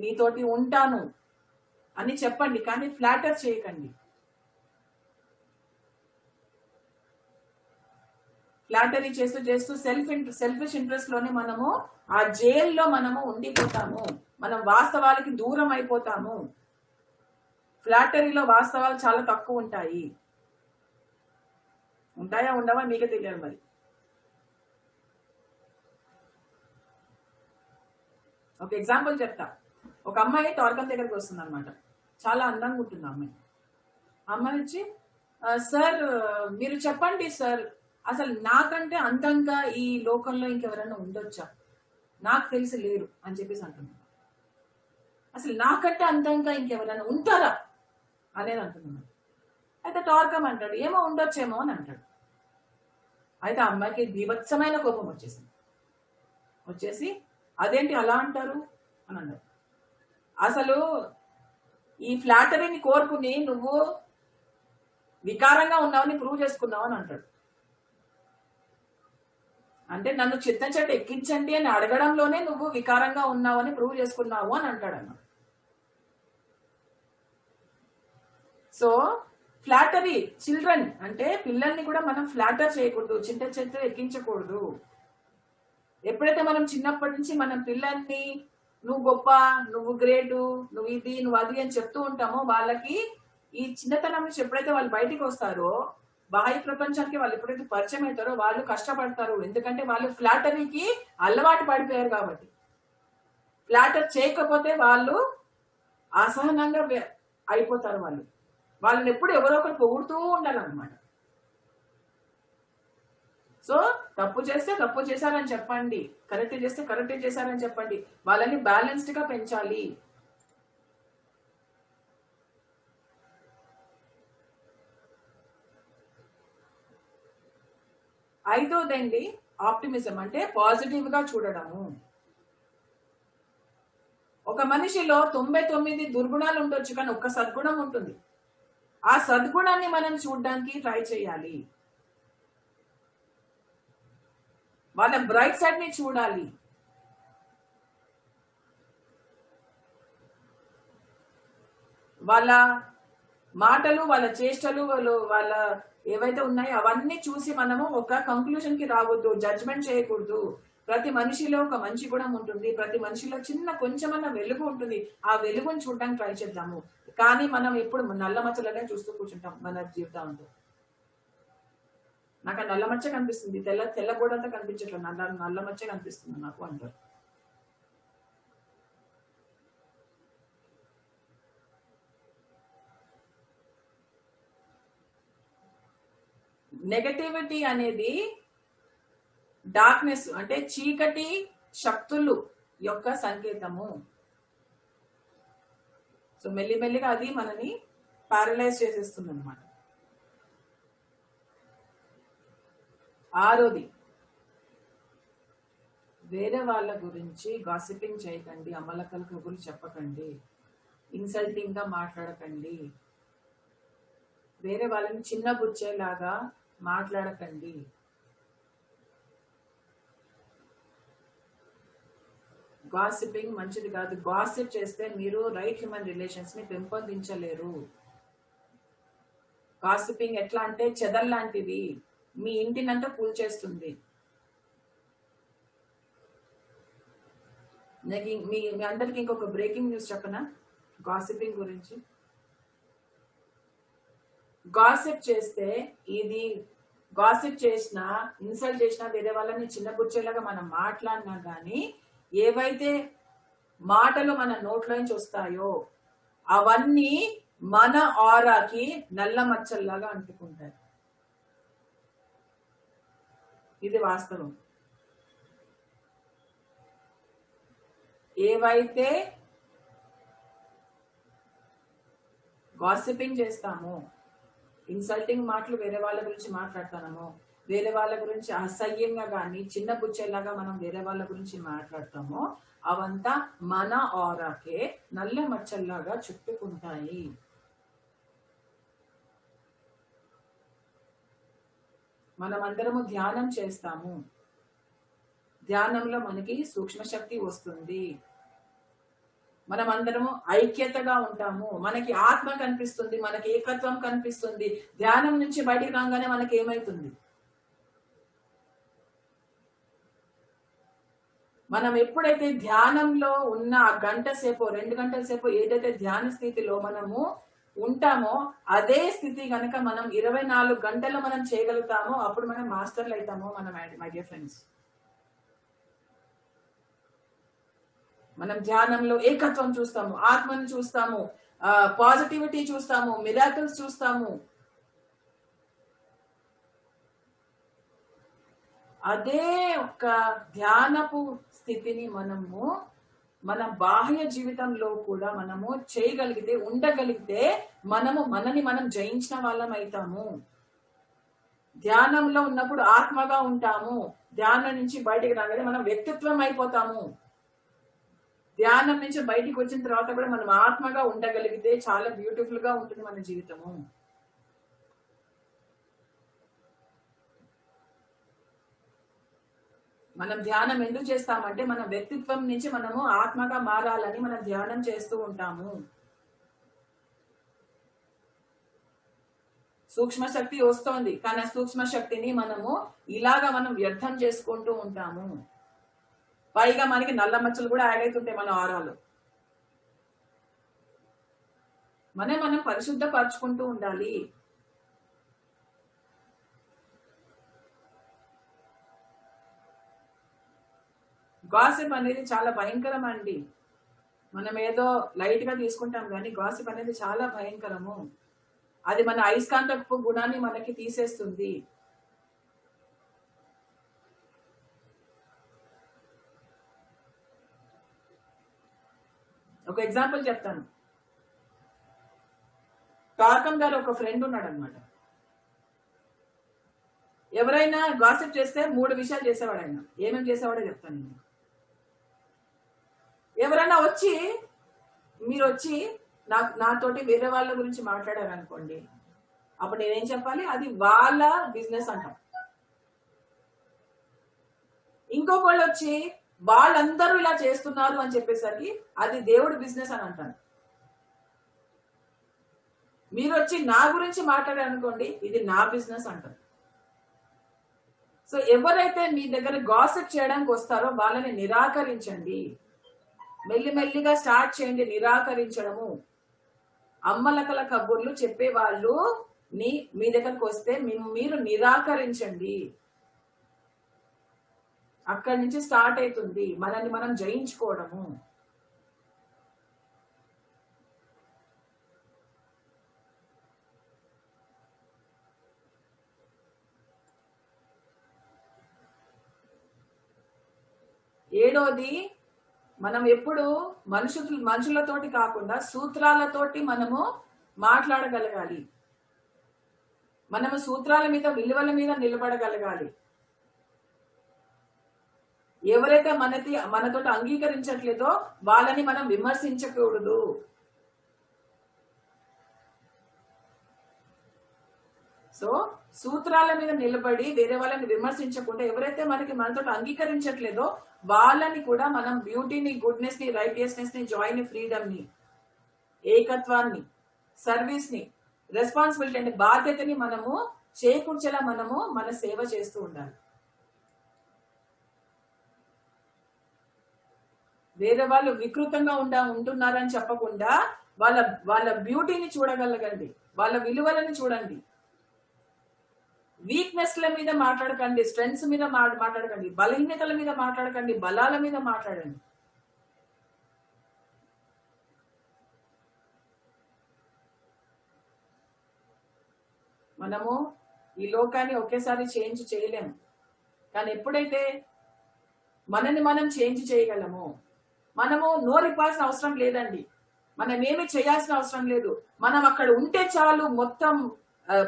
S2: నీతోటి ఉంటాను అని చెప్పండి, కానీ ఫ్లాటర్ చేయకండి. ఫ్లాటరీ చేస్తూ చేస్తూ సెల్ఫిష్ ఇంట్రెస్ట్ లోనే మనము ఆ జైల్లో మనము ఉండిపోతాము. మనం వాస్తవాలకి దూరం అయిపోతాము. ఫ్లాటరీలో వాస్తవాలు చాలా తక్కువ ఉంటాయి. ఉంటాయా ఉండవా మీకే తెలియదు. మరి ఒక ఎగ్జాంపుల్ చెప్తా. ఒక అమ్మాయి టార్గన్ దగ్గరికి వస్తుంది అనమాట. చాలా అందంగా ఉంటుంది అమ్మాయి. అమ్మాయి వచ్చి, సార్ మీరు చెప్పండి సార్, అసలు నాకంటే అందంగా ఈ లోకంలో ఇంకెవరైనా ఉండొచ్చా? నాకు తెలిసి లేరు అని చెప్పేసి అంటున్నాను. అసలు నాకంటే అందంగా ఇంకెవరైనా ఉంటారా అనేది అంటున్నాను. అయితే టార్గం అంటాడు, ఏమో ఉండొచ్చేమో అని అంటాడు. అయితే ఆ అమ్మాయికి బీభత్సమైన కోపం వచ్చేసి అదేంటి అలా అంటారు అని అన్నాడు. అసలు ఈ ఫ్లాటరీని కోరుకుని నువ్వు వికారంగా ఉన్నావని ప్రూవ్ చేసుకున్నావు అని అంటాడు. అంటే నన్ను చిత్త చెట్టు ఎక్కించండి అని అడగడంలోనే నువ్వు వికారంగా ఉన్నావు అని ప్రూవ్ చేసుకున్నావు అని అంటాడు అన్న. సో ఫ్లాటరీ, చిల్డ్రన్ అంటే పిల్లల్ని కూడా మనం ఫ్లాటర్ చేయకూడదు, చింత చెట్టు ఎక్కించకూడదు. ఎప్పుడైతే మనం చిన్నప్పటి నుంచి మనం పిల్లల్ని నువ్వు గొప్ప, నువ్వు గ్రేటు, నువ్వు ఇది, నువ్వు అది అని చెప్తూ ఉంటామో, వాళ్ళకి ఈ చిన్నతనం నుంచి ఎప్పుడైతే వాళ్ళు బయటికి వస్తారో, బాహ్య ప్రపంచానికి వాళ్ళు ఎప్పుడైతే పరిచయం అవుతారో వాళ్ళు కష్టపడతారు. ఎందుకంటే వాళ్ళు ఫ్లాటరీకి అలవాటు పడిపోయారు కాబట్టి. ఫ్లాటర్ చేయకపోతే వాళ్ళు అసహనంగా అయిపోతారు. వాళ్ళని ఎప్పుడు ఎవరో ఒకరు పొగుడుతూ ఉండాలన్నమాట. సో తప్పు చేస్తే తప్పు చేశారని చెప్పండి, కరెక్ట్ చేస్తే కరెక్ట్ చేశారని చెప్పండి. వాళ్ళని బ్యాలెన్స్డ్ గా పెంచాలి. ఐదోదండి ఆప్టిమిజం, అంటే పాజిటివ్ గా చూడడము. ఒక మనిషిలో 99 దుర్గుణాలు ఉండొచ్చు, కానీ ఒక్క సద్గుణం ఉంటుంది. ఆ సద్గుణాన్ని మనం చూడడానికి ట్రై చేయాలి. వాళ్ళ బ్రైట్ సైడ్ ని చూడాలి. వాళ్ళ మాటలు, వాళ్ళ చేష్టలు, వాళ్ళ ఏవైతే ఉన్నాయో అవన్నీ చూసి మనము ఒక కంక్లూజన్ కి రావద్దు, జడ్జ్మెంట్ చేయకూడదు. ప్రతి మనిషిలో ఒక మంచి గుణం ఉంటుంది, ప్రతి మనిషిలో చిన్న కొంచెమన్నా వెలుగు ఉంటుంది. ఆ వెలుగుని చూడడానికి ట్రై చేద్దాము. కానీ మనం ఎప్పుడు నల్ల మచ్చలనే చూస్తూ కూర్చుంటాం మన జీవితంలో. నాకు ఆ నల్ల మచ్చ కనిపిస్తుంది, తెల్ల గోడంతా కనిపించట్లేదు, నల్ల మచ్చ కనిపిస్తుంది నాకు అంటారు. నెగటివిటీ అనేది డార్క్నెస్, అంటే చీకటి శక్తులు యొక్క సంకేతము. సో మెల్లిమెల్లిగా అది మనని ప్యారలైజ్ చేసేస్తుంది అనమాట. ఆరోది, వేరే వాళ్ళ గురించి గాసిపింగ్ చేయకండి, అమలకల కబుర్లు చెప్పకండి, ఇన్సల్టింగ్ గా మాట్లాడకండి, వేరే వాళ్ళని చిన్న బుచ్చేలాగా మాట్లాడకండి. గాసిపింగ్ మంచిది కాదు. గాసిప్ చేస్తే మీరు రైట్ హ్యూమన్ రిలేషన్స్ ని పెంపొందించలేరు. గాసిపింగ్ ఎట్లా అంటే చెదల్లాంటిది, మీ ఇంటినంతా కూల్చేస్తుంది. మీ అందరికి ఇంకొక బ్రేకింగ్ న్యూస్ చెప్పనా గాసిపింగ్ గురించి. గాసిప్ చేస్తే ఇది గాసిప్ చేసినా, ఇన్సల్ట్ చేసినా, వేరే వాళ్ళని చిన్నబుచ్చేలాగా మనం మాట్లాడినా కానీ ఏవైతే మాటలు మన నోట్లోంచి వస్తాయో అవన్నీ మన ఆరాకి నల్ల మచ్చల్లాగా అంటుకుంటాయి. ఇది వాస్తవం. ఏవైతే గాసిపింగ్ చేస్తామో, ఇన్సల్టింగ్ మాటలు వేరే వాళ్ళ గురించి మాట్లాడతామో, వేరే వాళ్ళ గురించి అసహ్యంగా కానీ చిన్న బుచ్చేలాగా మనం వేరే వాళ్ళ గురించి మాట్లాడతామో అవంతా మన ఆరాకే నల్ల మచ్చల్లాగా చుట్టుకుంటాయి. మనమందరము ధ్యానం చేస్తాము. ధ్యానంలో మనకి సూక్ష్మ శక్తి వస్తుంది. మనమందరము ఐక్యతగా ఉంటాము. మనకి ఆత్మ కనిపిస్తుంది, మనకి ఏకత్వం కనిపిస్తుంది. ధ్యానం నుంచి బయటికి రాగానే మనకి ఏమైతుంది? మనం ఎప్పుడైతే ధ్యానంలో ఉన్న ఆ గంట సేపు 2 గంటల సేపు ఏదైతే ధ్యాన స్థితిలో మనము ఉంటామో అదే స్థితి గనక మనం 24 గంటలు మనం చేయగలుగుతామో అప్పుడు మనం మాస్టర్లు అవుతామో మనం. మై డియర్ ఫ్రెండ్స్, మనం ధ్యానంలో ఏకత్వం చూస్తాము, ఆత్మను చూస్తాము, పాజిటివిటీ చూస్తాము, మిరాకిల్స్ చూస్తాము. అదే ఒక ధ్యానపు స్థితిని మనము మన బాహ్య జీవితంలో కూడా మనము చేయగలిగితే, ఉండగలిగితే మనము మనని మనం జయించిన వాళ్ళం అవుతాము. ధ్యానంలో ఉన్నప్పుడు ఆత్మగా ఉంటాము. ధ్యానం నుంచి బయటికి రాగానే మనం వ్యక్తిత్వం అయిపోతాము. ధ్యానం నుంచి బయటికి వచ్చిన తర్వాత కూడా మనం ఆత్మగా ఉండగలిగితే చాలా బ్యూటిఫుల్ గా ఉంటుంది మన జీవితము. మనం ధ్యానం ఎందుకు చేస్తామంటే మన వ్యక్తిత్వం నుంచి మనము ఆత్మగా మారాలని మనం ధ్యానం చేస్తూ ఉంటాము. సూక్ష్మ శక్తి వస్తోంది, కానీ ఆ సూక్ష్మ శక్తిని మనము ఇలాగా మనం వ్యర్థం చేసుకుంటూ ఉంటాము. పైగా మనకి నల్ల మచ్చలు కూడా యాడ్ అవుతుంటాయి మన ఆరాలు. మనం పరిశుద్ధపరచుకుంటూ ఉండాలి. గాసిప్ అనేది చాలా భయంకరం అండి. మనం ఏదో లైట్ గా తీసుకుంటాం కానీ గాసిప్ అనేది చాలా భయంకరము. అది మన అయస్కాంతపు గుణాన్ని మనకి తీసేస్తుంది. ఒక ఎగ్జాంపుల్ చెప్తాను. తారకం గారు ఒక ఫ్రెండ్ ఉన్నాడు అనమాట. ఎవరైనా గాసిప్ చేస్తే 3 విషయాలు చేసేవాడు ఆయన. ఏమేమి చేసేవాడో చెప్తాను నేను. ఎవరైనా వచ్చి మీరు వచ్చి నాతోటి వేరే వాళ్ళ గురించి మాట్లాడారు అనుకోండి, అప్పుడు నేనేం చెప్పాలి? అది వాళ్ళ బిజినెస్ అంటాం. ఇంకొకళ్ళు వచ్చి వాళ్ళందరూ ఇలా చేస్తున్నారు అని చెప్పేసరికి అది దేవుడి బిజినెస్ అని అంటాను. మీరు వచ్చి నా గురించి మాట్లాడారు అనుకోండి, ఇది నా బిజినెస్ అంటారు. సో ఎవరైతే మీ దగ్గర గాసిప్ చేయడానికి వస్తారో వాళ్ళని నిరాకరించండి. మెల్లిమెల్లిగా స్టార్ట్ చేయండి నిరాకరించడము. అమ్మలకల కబుర్లు చెప్పే వాళ్ళు మీ దగ్గరకు వస్తే మీరు నిరాకరించండి. అక్కడి నుంచి స్టార్ట్ అవుతుంది మనల్ని మనం జయించుకోవడము. ఏడోది, మనం ఎప్పుడు మనుషులతోటి కాకుండా సూత్రాలతోటి మనము మాట్లాడగలగాలి. మనము సూత్రాల మీద, విలువల మీద నిలబడగలగాలి. ఎవరైతే మనతోటి అంగీకరించట్లేదో వాళ్ళని మనం విమర్శించకూడదు. సో సూత్రాల మీద నిలబడి వేరే వాళ్ళని విమర్శించకుండా, ఎవరైతే మనతో అంగీకరించట్లేదో వాళ్ళని కూడా మనం బ్యూటీని, గుడ్నెస్ ని, రైటియస్నెస్ ని, జాయ్ ని, ఫ్రీడమ్ ని, ఏకత్వాన్ని, సర్వీస్ ని, రెస్పాన్సిబిలిటీ అంటే బాధ్యతని మనము చేకూర్చేలా మనము మన సేవ చేస్తూ ఉండాలి. వేరే వాళ్ళు వికృతంగా ఉంటున్నారని చెప్పకుండా వాళ్ళ వాళ్ళ బ్యూటీని చూడగలగండి, వాళ్ళ విలువలను చూడండి. వీక్నెస్ల మీద మాట్లాడకండి, స్ట్రెంగ్స్ మీద మాట్లాడకండి, బలహీనతల మీద మాట్లాడకండి, బలాల మీద మాట్లాడండి. మనము ఈ లోకాన్ని ఒకేసారి చేంజ్ చేయలేము, కానీ ఎప్పుడైతే మనని మనం చేంజ్ చేయగలమో, మనము నోరిప్పాల్సిన అవసరం లేదండి, మనం ఏమి చేయాల్సిన అవసరం లేదు. మనం అక్కడ ఉంటే చాలు, మొత్తం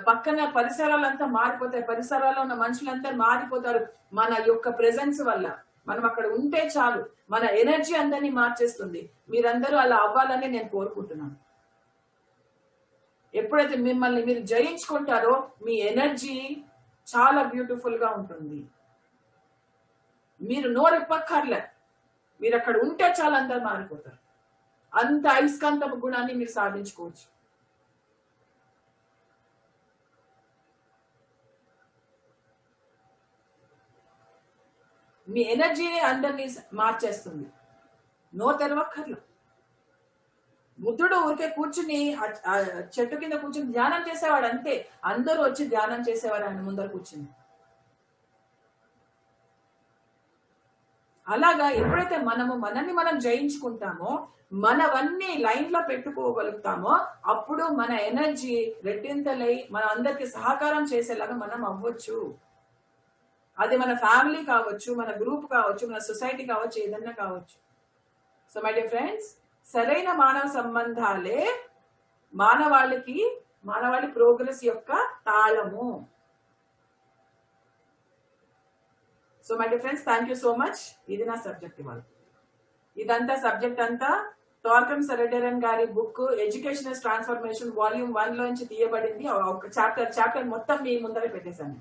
S2: పక్కన పరిసరాలంతా మారిపోతాయి, పరిసరాల్లో ఉన్న మనుషులంతా మారిపోతారు మన యొక్క ప్రెజెన్స్ వల్ల. మనం అక్కడ ఉంటే చాలు, మన ఎనర్జీ అందరినీ మార్చేస్తుంది. మీరందరూ అలా అవ్వాలని నేను కోరుకుంటున్నాను. ఎప్పుడైతే మిమ్మల్ని మీరు జయించుకుంటారో మీ ఎనర్జీ చాలా బ్యూటిఫుల్ గా ఉంటుంది. మీరు నోరెప్పక్కర్లే, మీరు అక్కడ ఉంటే చాలా అందరు మారిపోతారు. అంత అయస్కాంత గుణాన్ని మీరు సాధించుకోవచ్చు. మీ ఎనర్జీని అందరినీ మార్చేస్తుంది. నో తెరవక్కర్లు. బుద్ధుడు ఊరికే కూర్చుని చెట్టు కింద కూర్చుని ధ్యానం చేసేవాడు అంతే. అందరూ వచ్చి ధ్యానం చేసేవారు ఆయన ముందర కూర్చుని. అలాగా ఎప్పుడైతే మనము మనల్ని మనం జయించుకుంటామో, మనవన్నీ లైన్ లో పెట్టుకోగలుగుతామో, అప్పుడు మన ఎనర్జీ రెట్టింతలై మన అందరికి సహకారం చేసేలాగా మనం అవ్వచ్చు. అది మన ఫ్యామిలీ కావచ్చు, మన గ్రూప్ కావచ్చు, మన సొసైటీ కావచ్చు, ఏదన్నా కావచ్చు. సో మై డియర్ ఫ్రెండ్స్, సరైన మానవ సంబంధాలే మానవాళి ప్రోగ్రెస్ యొక్క తాళము. So my dear friends, thank you so much. ఇది నా సబ్జెక్ట్ ఇవాళ. ఇదంతా సబ్జెక్ట్ అంతా టార్కమ్ సరెడరన్ గారి బుక్ ఎడ్యుకేషనల్ ట్రాన్స్ఫర్మేషన్ వాల్యూమ్ 1 లోంచి తీయబడింది. ఒక చాప్టర్ మొత్తం మీ ముందర పెట్టేశాను.